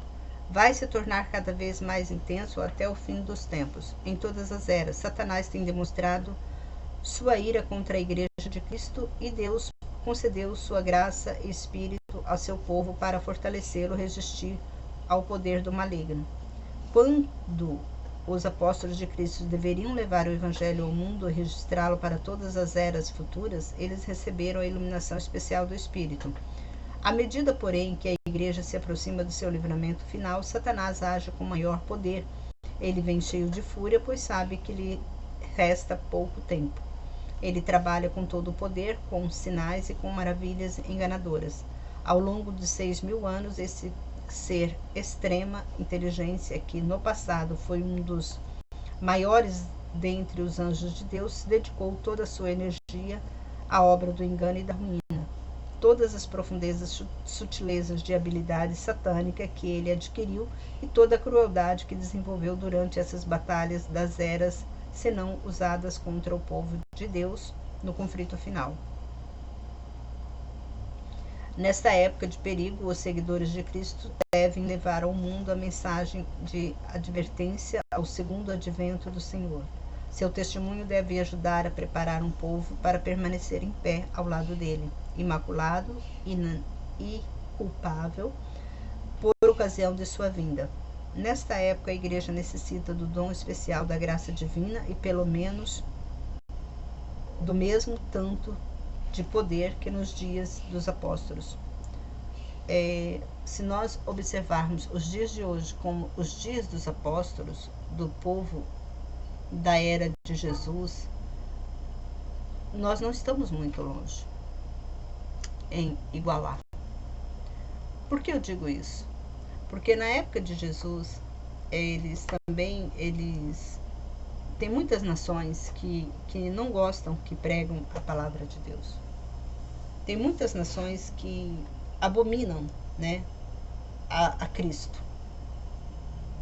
vai se tornar cada vez mais intenso até o fim dos tempos. Em todas as eras, Satanás tem demonstrado sua ira contra a Igreja de Cristo e Deus concedeu sua graça e espírito ao seu povo para fortalecê-lo, resistir ao poder do maligno. Quando os apóstolos de Cristo deveriam levar o Evangelho ao mundo e registrá-lo para todas as eras futuras, eles receberam a iluminação especial do Espírito. À medida, porém, que a Igreja se aproxima do seu livramento final, Satanás age com maior poder. Ele vem cheio de fúria, pois sabe que lhe resta pouco tempo. Ele trabalha com todo o poder, com sinais e com maravilhas enganadoras. Ao longo de 6.000 anos, esse ser extrema inteligência, que no passado foi um dos maiores dentre os anjos de Deus, dedicou toda a sua energia à obra do engano e da ruína. Todas as profundezas, sutilezas de habilidade satânica que ele adquiriu e toda a crueldade que desenvolveu durante essas batalhas das eras serão usadas contra o povo de Deus no conflito final. Nesta época de perigo, os seguidores de Cristo devem levar ao mundo a mensagem de advertência ao segundo advento do Senhor. Seu testemunho deve ajudar a preparar um povo para permanecer em pé ao lado dele, imaculado e culpável, por ocasião de sua vinda. Nesta época, a Igreja necessita do dom especial da graça divina e, pelo menos, do mesmo tanto de poder que nos dias dos apóstolos. Se nós observarmos os dias de hoje como os dias dos apóstolos, do povo da era de Jesus, nós não estamos muito longe em igualar. Por que eu digo isso? Porque na época de Jesus, eles tem muitas nações que não gostam que pregam a palavra de Deus. Tem muitas nações que abominam, né, a Cristo.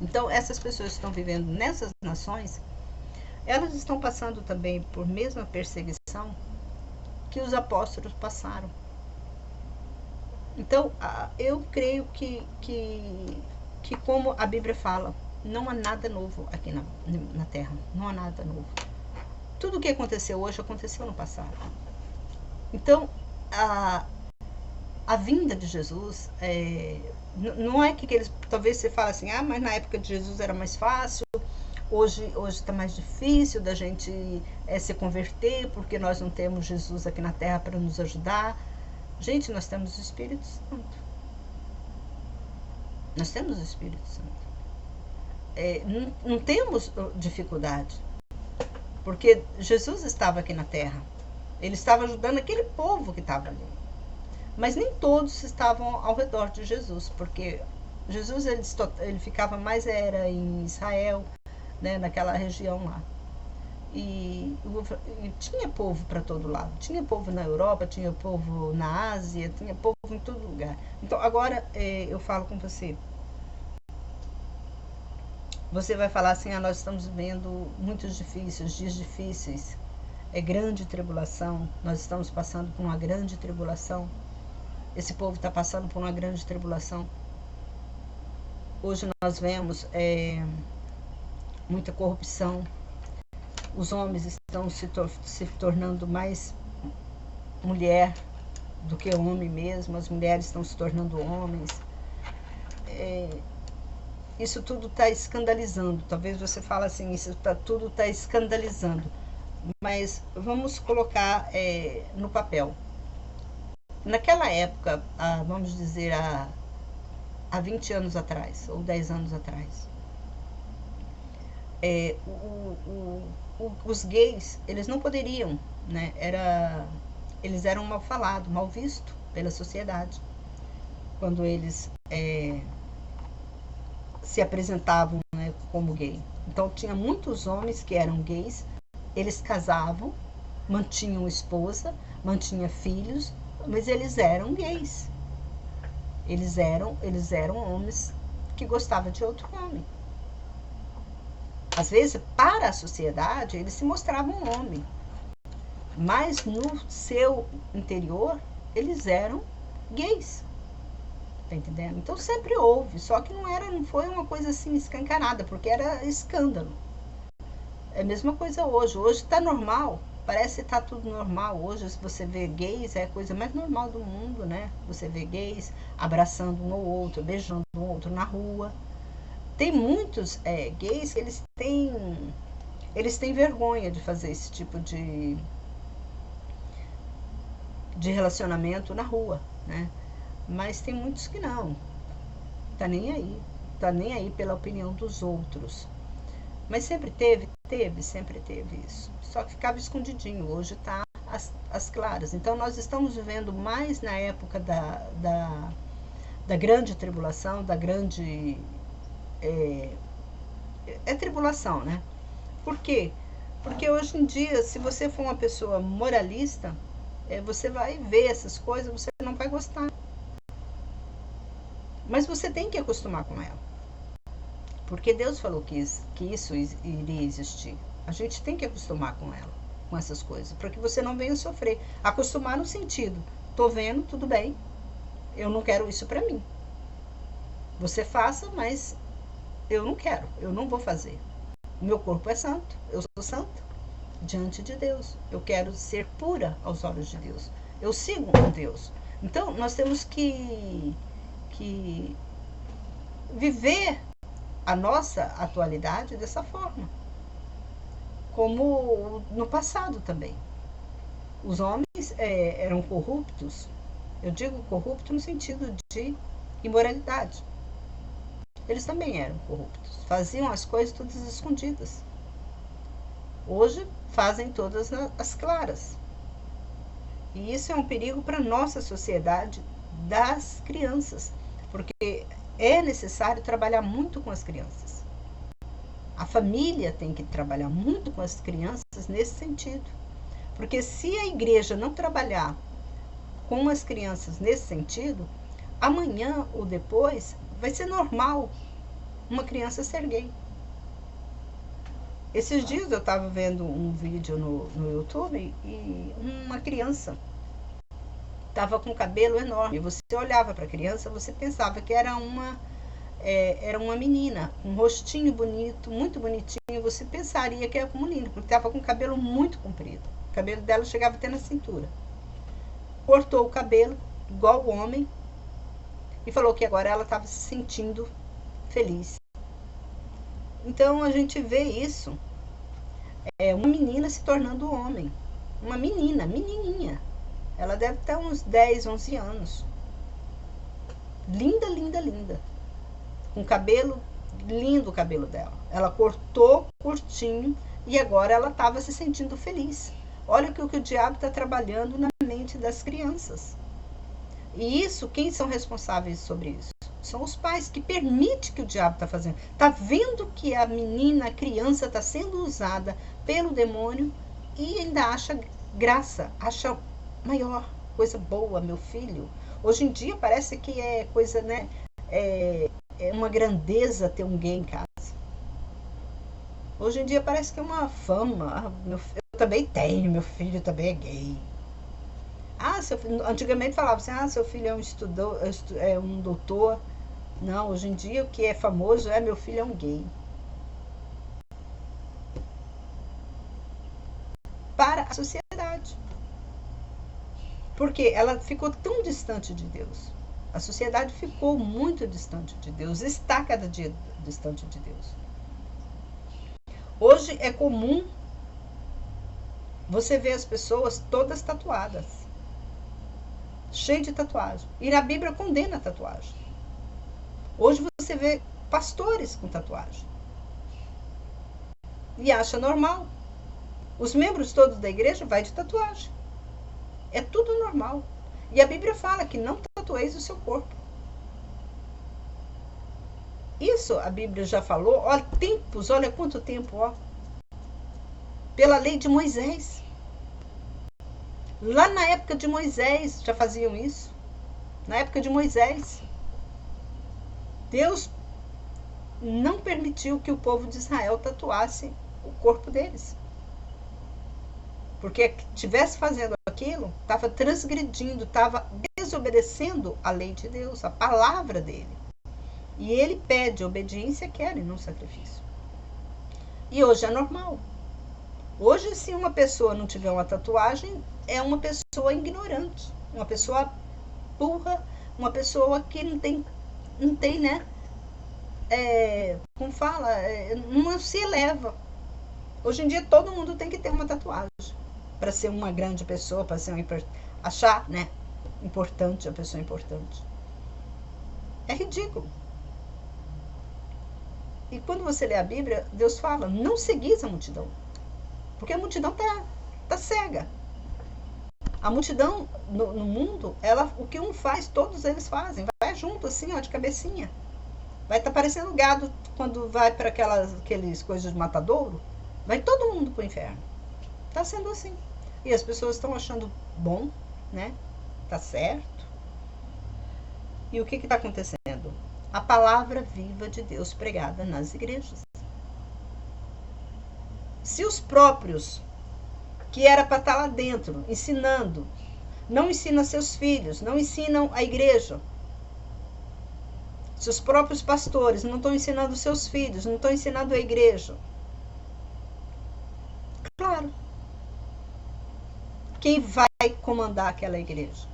Então, essas pessoas que estão vivendo nessas nações, elas estão passando também por mesma perseguição que os apóstolos passaram. Então, eu creio que como a Bíblia fala, não há nada novo aqui na Terra. Não há nada novo. Tudo o que aconteceu hoje aconteceu no passado. Então, a vinda de Jesus, não é que eles, talvez você fale assim, mas na época de Jesus era mais fácil, hoje está mais difícil da gente se converter, porque nós não temos Jesus aqui na Terra para nos ajudar. Gente, nós temos o Espírito Santo. Nós temos o Espírito Santo. Não temos dificuldade, porque Jesus estava aqui na Terra. Ele estava ajudando aquele povo que estava ali. Mas nem todos estavam ao redor de Jesus, porque Jesus ele ficava mais em Israel, né, naquela região lá. E tinha povo para todo lado. Tinha povo na Europa, tinha povo na Ásia, tinha povo em todo lugar. Então, agora eu falo com você. Você vai falar assim, nós estamos vivendo dias difíceis, grande tribulação, nós estamos passando por uma grande tribulação. Esse povo está passando por uma grande tribulação. Hoje nós vemos muita corrupção. Os homens estão se tornando mais mulher do que homem mesmo. As mulheres estão se tornando homens. Isso tudo está escandalizando. Talvez você fale assim, tudo está escandalizando. Mas vamos colocar no papel. Naquela época, vamos dizer, há 20 anos atrás, ou 10 anos atrás, os gays, eles não poderiam, né? Eles eram mal falados, mal vistos pela sociedade, quando eles se apresentavam, né, como gay. Então, tinha muitos homens que eram gays, eles casavam, mantinham esposa, mantinham filhos, mas eles eram gays. Eles eram homens que gostavam de outro homem. Às vezes, para a sociedade, eles se mostravam um homem. Mas no seu interior, eles eram gays. Tá entendendo? Então sempre houve, só que não foi uma coisa assim escancarada, porque era escândalo. É a mesma coisa hoje. Hoje tá normal. Parece que tá tudo normal. Hoje, se você vê gays, é a coisa mais normal do mundo, né? Você vê gays abraçando um ao outro, beijando um ao outro na rua. Tem muitos gays que eles têm vergonha de fazer esse tipo de relacionamento na rua, né? Mas tem muitos que não. Tá nem aí pela opinião dos outros. Mas sempre teve, sempre teve isso. Só que ficava escondidinho. Hoje tá às claras. Então nós estamos vivendo mais na época da grande tribulação, da grande tribulação, né? Por quê? Porque hoje em dia, se você for uma pessoa moralista, você vai ver essas coisas, você não vai gostar. Mas você tem que acostumar com ela. Porque Deus falou que isso iria existir. A gente tem que acostumar com ela, com essas coisas, para que você não venha sofrer. Acostumar no sentido, tô vendo, tudo bem, eu não quero isso para mim. Você faça, mas eu não quero, eu não vou fazer. O meu corpo é santo, eu sou santa diante de Deus. Eu quero ser pura aos olhos de Deus. Eu sigo Deus. Então, nós temos que viver a nossa atualidade dessa forma. Como no passado também. Os homens eram corruptos. Eu digo corrupto no sentido de imoralidade. Eles também eram corruptos. Faziam as coisas todas escondidas. Hoje fazem todas as claras. E isso é um perigo para a nossa sociedade das crianças. Porque é necessário trabalhar muito com as crianças. A família tem que trabalhar muito com as crianças nesse sentido. Porque se a igreja não trabalhar com as crianças nesse sentido, amanhã ou depois vai ser normal uma criança ser gay. Esses dias eu estava vendo um vídeo no YouTube e uma criança estava com cabelo enorme. Você olhava para a criança, você pensava que era uma menina, um rostinho bonito, muito bonitinho. Você pensaria que era uma menina, porque estava com cabelo muito comprido. O cabelo dela chegava até na cintura. Cortou o cabelo, igual o homem, e falou que agora ela estava se sentindo feliz. Então a gente vê isso, uma menina se tornando homem, uma menina, menininha, ela deve ter uns 10, 11 anos, linda, linda, linda, com cabelo, lindo o cabelo dela, ela cortou curtinho e agora ela estava se sentindo feliz. Olha o que o diabo está trabalhando na mente das crianças. E isso, quem são responsáveis sobre isso? São os pais que permitem que o diabo está fazendo. Está vendo que a menina, a criança está sendo usada pelo demônio e ainda acha graça, acha maior, coisa boa, meu filho. Hoje em dia parece que é coisa, né? É uma grandeza ter um gay em casa. Hoje em dia parece que é uma fama. Eu também tenho, meu filho também é gay. Antigamente falava assim, seu filho é um doutor. Não, hoje em dia o que é famoso meu filho é um gay. Para a sociedade. Porque ela ficou tão distante de Deus. A sociedade ficou muito distante de Deus, está cada dia distante de Deus. Hoje é comum você ver as pessoas todas tatuadas. Cheio de tatuagem. E a Bíblia condena a tatuagem. Hoje você vê pastores com tatuagem. E acha normal. Os membros todos da igreja vai de tatuagem. É tudo normal. E a Bíblia fala que não tatueis o seu corpo. Isso a Bíblia já falou, olha quanto tempo, pela lei de Moisés. Lá na época de Moisés já faziam isso. Na época de Moisés. Deus não permitiu que o povo de Israel tatuasse o corpo deles. Porque que estivesse fazendo aquilo, estava transgredindo, estava desobedecendo a lei de Deus, a palavra dele. E ele pede obediência, quer e não sacrifício. E hoje é normal. Hoje, se uma pessoa não tiver uma tatuagem, é uma pessoa ignorante, uma pessoa burra, uma pessoa que não tem, né? Como fala? Não se eleva. Hoje em dia todo mundo tem que ter uma tatuagem para ser uma grande pessoa, para ser achar, né, importante, a pessoa importante. É ridículo. E quando você lê a Bíblia, Deus fala, não seguis a multidão. Porque a multidão tá cega. A multidão no mundo, o que um faz, todos eles fazem. Vai junto assim, de cabecinha. Vai estar parecendo gado quando vai para aqueles coisas de matadouro. Vai todo mundo pro inferno. Tá sendo assim. E as pessoas estão achando bom, né? Tá certo. E o que está acontecendo? A palavra viva de Deus pregada nas igrejas. Se os próprios, que era para estar lá dentro, ensinando, não ensinam seus filhos, não ensinam a igreja, se os próprios pastores não estão ensinando seus filhos, não estão ensinando a igreja, claro, quem vai comandar aquela igreja?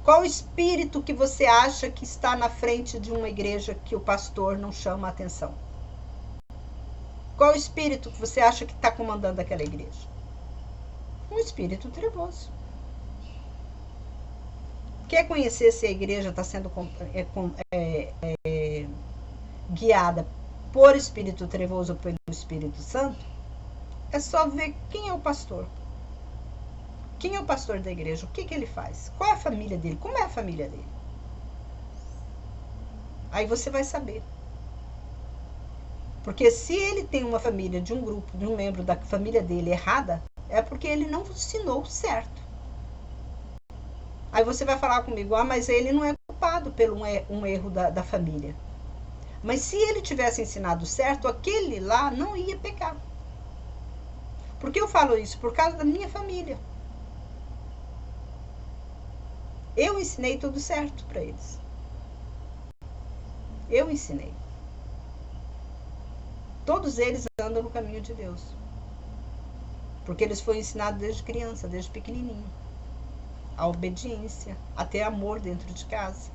Qual espírito que você acha que está na frente de uma igreja que o pastor não chama a atenção? Qual espírito que você acha que está comandando aquela igreja? Um espírito trevoso. Quer conhecer se a igreja está sendo guiada por espírito trevoso ou pelo Espírito Santo? É só ver quem é o pastor. Quem é o pastor da igreja? O que ele faz? Qual é a família dele? Como é a família dele? Aí você vai saber. Porque se ele tem uma família de um grupo, de um membro da família dele errada, é porque ele não ensinou certo. Aí você vai falar comigo, mas ele não é culpado pelo um erro da família. Mas se ele tivesse ensinado certo, aquele lá não ia pecar. Por que eu falo isso? Por causa da minha família. Eu ensinei tudo certo para eles. Eu ensinei. Todos eles andam no caminho de Deus. Porque eles foram ensinados desde criança, desde pequenininho. A obediência, a ter amor dentro de casa.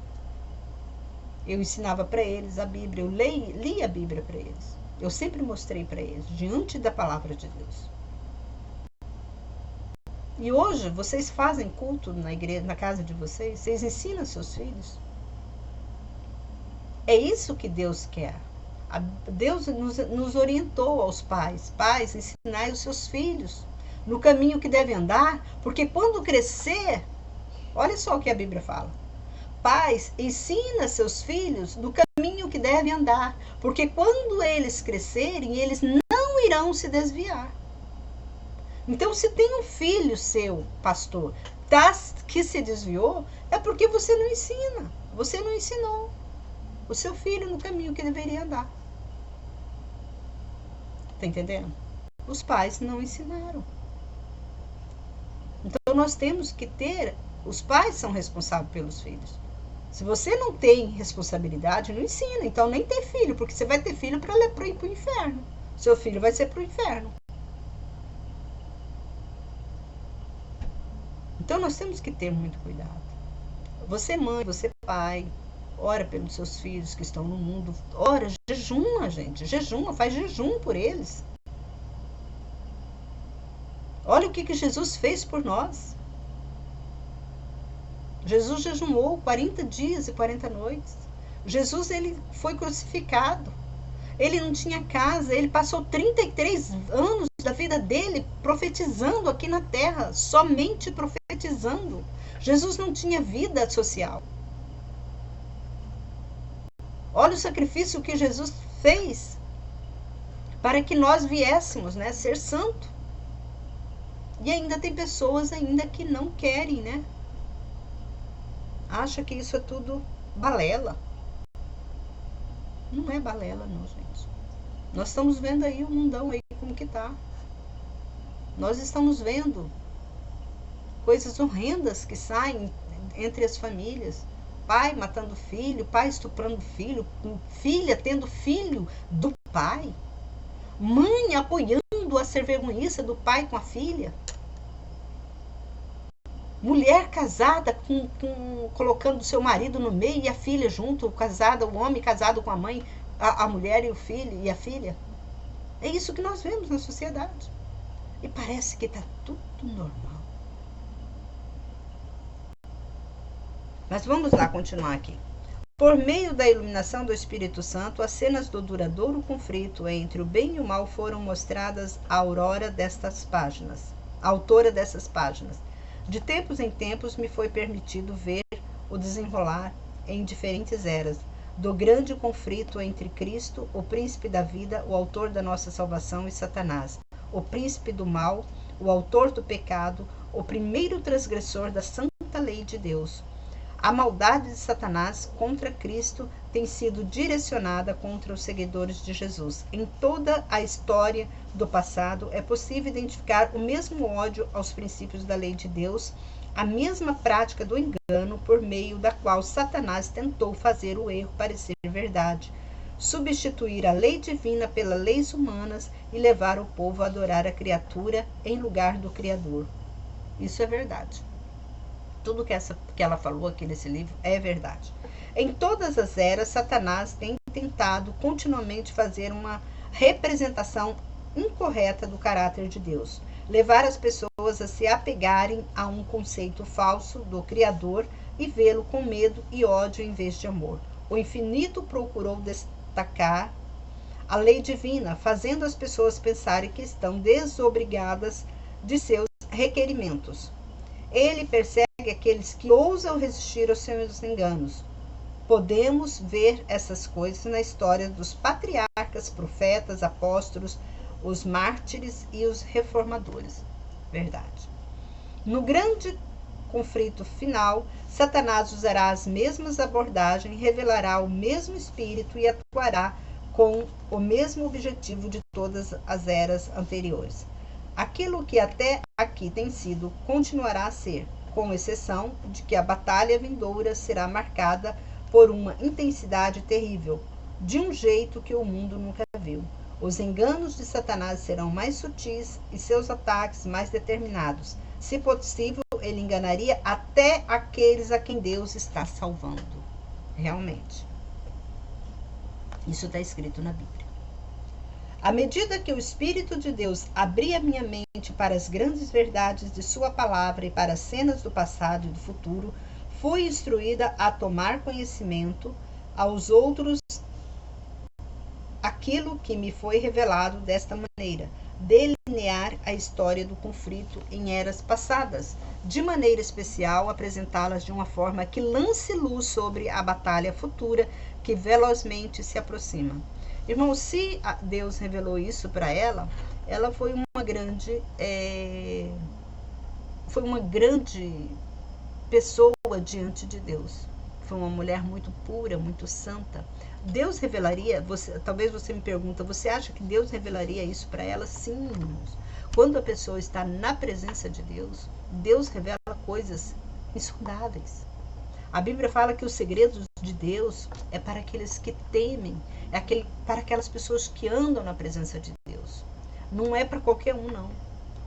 Eu ensinava para eles a Bíblia, eu li a Bíblia para eles. Eu sempre mostrei para eles, diante da palavra de Deus. E hoje, vocês fazem culto na igreja, na casa de vocês? Vocês ensinam seus filhos? É isso que Deus quer. Deus nos orientou aos pais. Pais, ensinai os seus filhos no caminho que devem andar, porque quando crescer, olha só o que a Bíblia fala. Pais, ensina seus filhos no caminho que devem andar, porque quando eles crescerem, eles não irão se desviar. Então, se tem um filho seu, pastor, que se desviou, é porque você não ensina. Você não ensinou o seu filho no caminho que deveria andar. Tá entendendo? Os pais não ensinaram. Então, nós temos que ter... Os pais são responsáveis pelos filhos. Se você não tem responsabilidade, não ensina. Então, nem tem filho, porque você vai ter filho para ir para o inferno. Seu filho vai ser para o inferno. Então, nós temos que ter muito cuidado. Você mãe, você pai, ora pelos seus filhos que estão no mundo. Ora, jejuma, gente. Jejuma, faz jejum por eles. Olha o que Jesus fez por nós. Jesus jejumou 40 dias e 40 noites. Jesus, ele foi crucificado. Ele não tinha casa. Ele passou 33 anos da vida dele profetizando aqui na terra. Somente profetizando. Jesus não tinha vida social. Olha o sacrifício que Jesus fez para que nós viéssemos, né, ser santo. E ainda tem pessoas ainda que não querem, né? Acha que isso é tudo balela. Não é balela, não, gente. Nós estamos vendo aí o mundão aí como que tá. Nós estamos vendo coisas horrendas que saem entre as famílias. Pai matando filho, pai estuprando filho, filha tendo filho do pai. Mãe apoiando a ser vergonhiça do pai com a filha. Mulher casada colocando seu marido no meio e a filha junto, casada, o homem casado com a mãe, a mulher e o filho e a filha. É isso que nós vemos na sociedade. E parece que está tudo normal. Mas vamos lá continuar aqui. Por meio da iluminação do Espírito Santo, as cenas do duradouro conflito entre o bem e o mal foram mostradas à autora dessas páginas. De tempos em tempos me foi permitido ver o desenrolar em diferentes eras do grande conflito entre Cristo, o príncipe da vida, o autor da nossa salvação, e Satanás, o príncipe do mal, o autor do pecado, o primeiro transgressor da santa lei de Deus. A maldade de Satanás contra Cristo tem sido direcionada contra os seguidores de Jesus. Em toda a história do passado, é possível identificar o mesmo ódio aos princípios da lei de Deus, a mesma prática do engano por meio da qual Satanás tentou fazer o erro parecer verdade, substituir a lei divina pelas leis humanas e levar o povo a adorar a criatura em lugar do Criador. Isso é verdade. Tudo que ela falou aqui nesse livro é verdade. Em todas as eras, Satanás tem tentado continuamente fazer uma representação incorreta do caráter de Deus, levar as pessoas a se apegarem a um conceito falso do Criador e vê-lo com medo e ódio em vez de amor. O infinito procurou destacar a lei divina, fazendo as pessoas pensarem que estão desobrigadas de seus requerimentos. Ele persegue aqueles que ousam resistir aos seus enganos. Podemos ver essas coisas na história dos patriarcas patriarcas, profetas, apóstolos, os mártires e os reformadores. Verdade. No grande conflito final, Satanás usará as mesmas abordagens, revelará o mesmo espírito e atuará com o mesmo objetivo de todas as eras anteriores. Aquilo que até aqui tem sido, continuará a ser, com exceção de que a batalha vindoura será marcada por uma intensidade terrível, de um jeito que o mundo nunca viu. Os enganos de Satanás serão mais sutis e seus ataques mais determinados. Se possível, ele enganaria até aqueles a quem Deus está salvando. Realmente. Isso está escrito na Bíblia. À medida que o Espírito de Deus abria minha mente para as grandes verdades de sua palavra e para as cenas do passado e do futuro, fui instruída a tomar conhecimento aos outros aquilo que me foi revelado desta maneira, delinear a história do conflito em eras passadas, de maneira especial apresentá-las de uma forma que lance luz sobre a batalha futura que velozmente se aproxima. Irmão, se Deus revelou isso para ela, ela foi uma grande pessoa diante de Deus. Foi uma mulher muito pura, muito santa. Deus revelaria, talvez você me pergunta, você acha que Deus revelaria isso para ela? Sim, irmãos. Quando a pessoa está na presença de Deus, Deus revela coisas insondáveis. A Bíblia fala que os segredos de Deus é para aqueles que temem, para aquelas pessoas que andam na presença de Deus. Não é para qualquer um, não.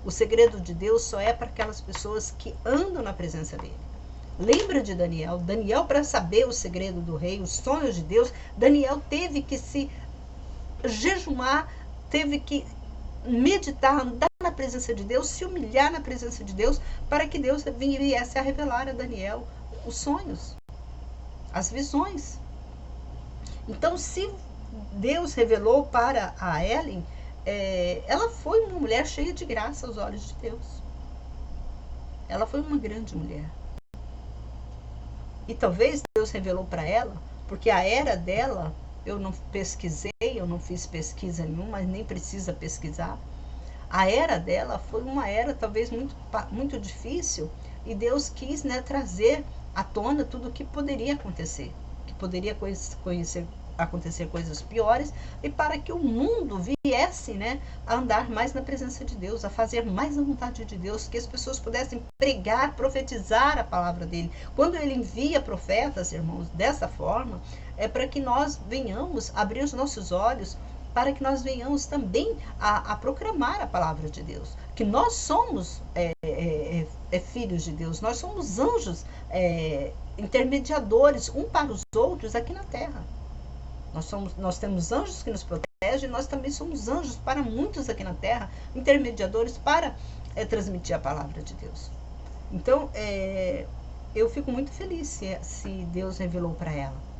O segredo de Deus só é para aquelas pessoas que andam na presença dele. Lembra de Daniel? Daniel, para saber o segredo do rei, os sonhos de Deus, Daniel teve que se jejumar, teve que meditar, andar na presença de Deus, se humilhar na presença de Deus, para que Deus viesse a revelar a Daniel os sonhos, as visões. Então, se Deus revelou para a Ellen, ela foi uma mulher cheia de graça aos olhos de Deus. Ela foi uma grande mulher. E talvez Deus revelou para ela, porque a era dela, eu não pesquisei, eu não fiz pesquisa nenhuma, mas nem precisa pesquisar. A era dela foi uma era talvez muito difícil, e Deus quis, né, trazer à tona tudo o que poderia acontecer, que poderia acontecer coisas piores, e para que o mundo viesse, né, a andar mais na presença de Deus, a fazer mais a vontade de Deus, que as pessoas pudessem pregar, profetizar a palavra dele. Quando ele envia profetas, irmãos, dessa forma, é para que nós venhamos abrir os nossos olhos, para que nós venhamos também a proclamar a palavra de Deus, que nós somos filhos de Deus, nós somos anjos intermediadores um para os outros aqui na terra. Nós temos anjos que nos protegem, nós também somos anjos para muitos aqui na terra, intermediadores para transmitir a palavra de Deus. Então, eu fico muito feliz se Deus revelou para ela.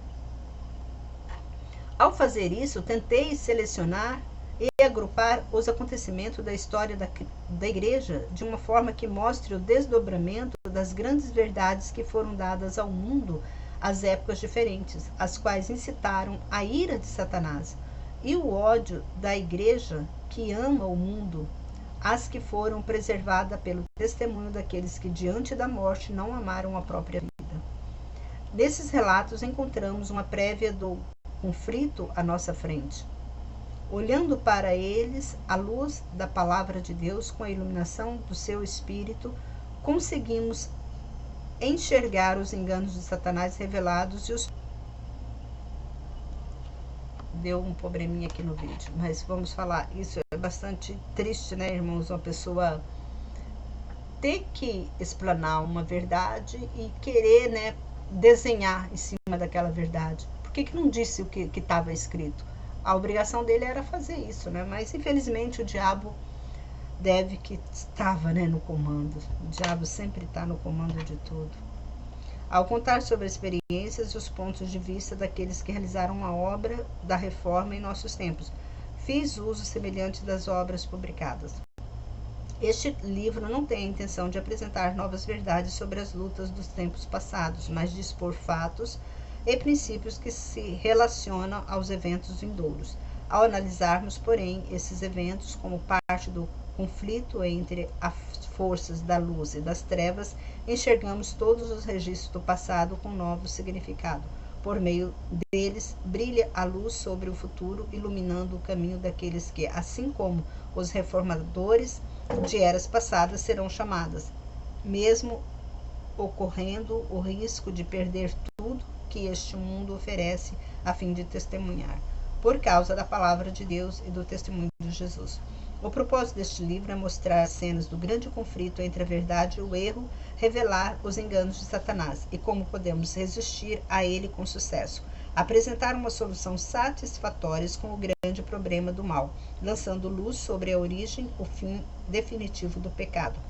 Ao fazer isso, tentei selecionar e agrupar os acontecimentos da história da igreja de uma forma que mostre o desdobramento das grandes verdades que foram dadas ao mundo às épocas diferentes, as quais incitaram a ira de Satanás e o ódio da igreja que ama o mundo, as que foram preservadas pelo testemunho daqueles que diante da morte não amaram a própria vida. Nesses relatos encontramos uma prévia do conflito à nossa frente. Olhando para eles à luz da palavra de Deus, com a iluminação do seu espírito, conseguimos enxergar os enganos de Satanás revelados e os... Deu um probleminha aqui no vídeo, mas vamos falar. Isso é bastante triste, né, irmãos? Uma pessoa ter que explanar uma verdade e querer, né, desenhar em cima daquela verdade. Por que não disse o que estava escrito? A obrigação dele era fazer isso, né? Mas infelizmente o diabo estava, né, no comando. O diabo sempre está no comando de tudo. Ao contar sobre as experiências e os pontos de vista daqueles que realizaram a obra da reforma em nossos tempos, fiz uso semelhante das obras publicadas. Este livro não tem a intenção de apresentar novas verdades sobre as lutas dos tempos passados, mas de expor fatos e princípios que se relacionam aos eventos vindouros. Ao analisarmos, porém, esses eventos como parte do conflito entre as forças da luz e das trevas, enxergamos todos os registros do passado com novo significado. Por meio deles, brilha a luz sobre o futuro, iluminando o caminho daqueles que, assim como os reformadores de eras passadas, serão chamadas, mesmo ocorrendo o risco de perder tudo que este mundo oferece a fim de testemunhar, por causa da palavra de Deus e do testemunho de Jesus. O propósito deste livro é mostrar cenas do grande conflito entre a verdade e o erro, revelar os enganos de Satanás e como podemos resistir a ele com sucesso, apresentar uma solução satisfatória com o grande problema do mal, lançando luz sobre a origem, o fim definitivo do pecado,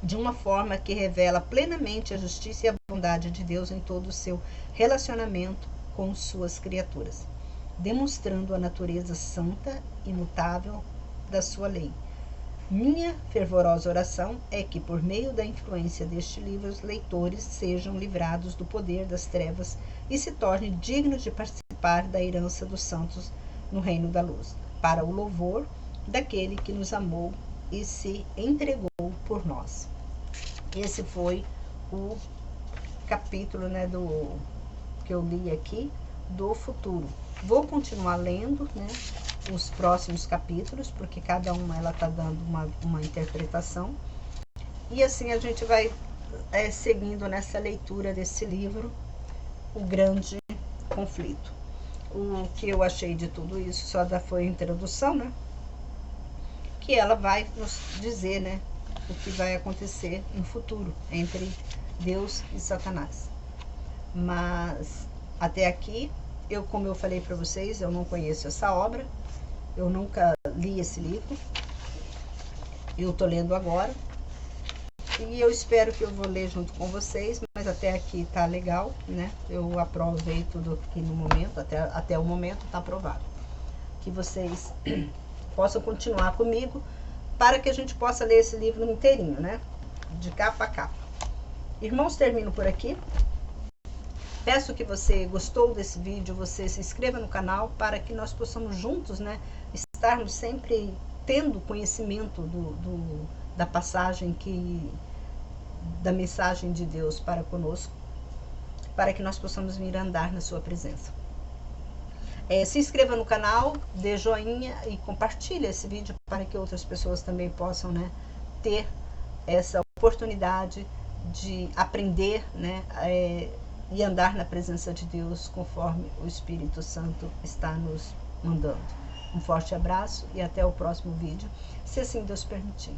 de uma forma que revela plenamente a justiça e a bondade de Deus em todo o seu relacionamento com suas criaturas, demonstrando a natureza santa, imutável da sua lei. Minha fervorosa oração é que, por meio da influência deste livro, os leitores sejam livrados do poder das trevas e se tornem dignos de participar da herança dos santos no reino da luz, para o louvor daquele que nos amou e se entregou por nós. Esse foi o capítulo, do que eu li aqui, do futuro. Vou continuar lendo, os próximos capítulos, porque cada uma ela está dando uma interpretação. E assim a gente vai seguindo nessa leitura desse livro, O Grande Conflito. O que eu achei de tudo isso só foi a introdução, que ela vai nos dizer, o que vai acontecer no futuro entre Deus e Satanás. Mas até aqui, como eu falei para vocês, eu não conheço essa obra, eu nunca li esse livro, eu estou lendo agora, e eu espero que eu vou ler junto com vocês, mas até aqui tá legal, eu aprovei tudo aqui no momento, até o momento tá aprovado. Que vocês possam continuar comigo, para que a gente possa ler esse livro inteirinho, de capa a capa. Irmãos, termino por aqui. Peço que você gostou desse vídeo, você se inscreva no canal para que nós possamos juntos, estarmos sempre tendo conhecimento da passagem da mensagem de Deus para conosco, para que nós possamos vir andar na sua presença. Se inscreva no canal, dê joinha e compartilhe esse vídeo para que outras pessoas também possam, ter essa oportunidade de aprender, e andar na presença de Deus conforme o Espírito Santo está nos mandando. Um forte abraço e até o próximo vídeo, se assim Deus permitir.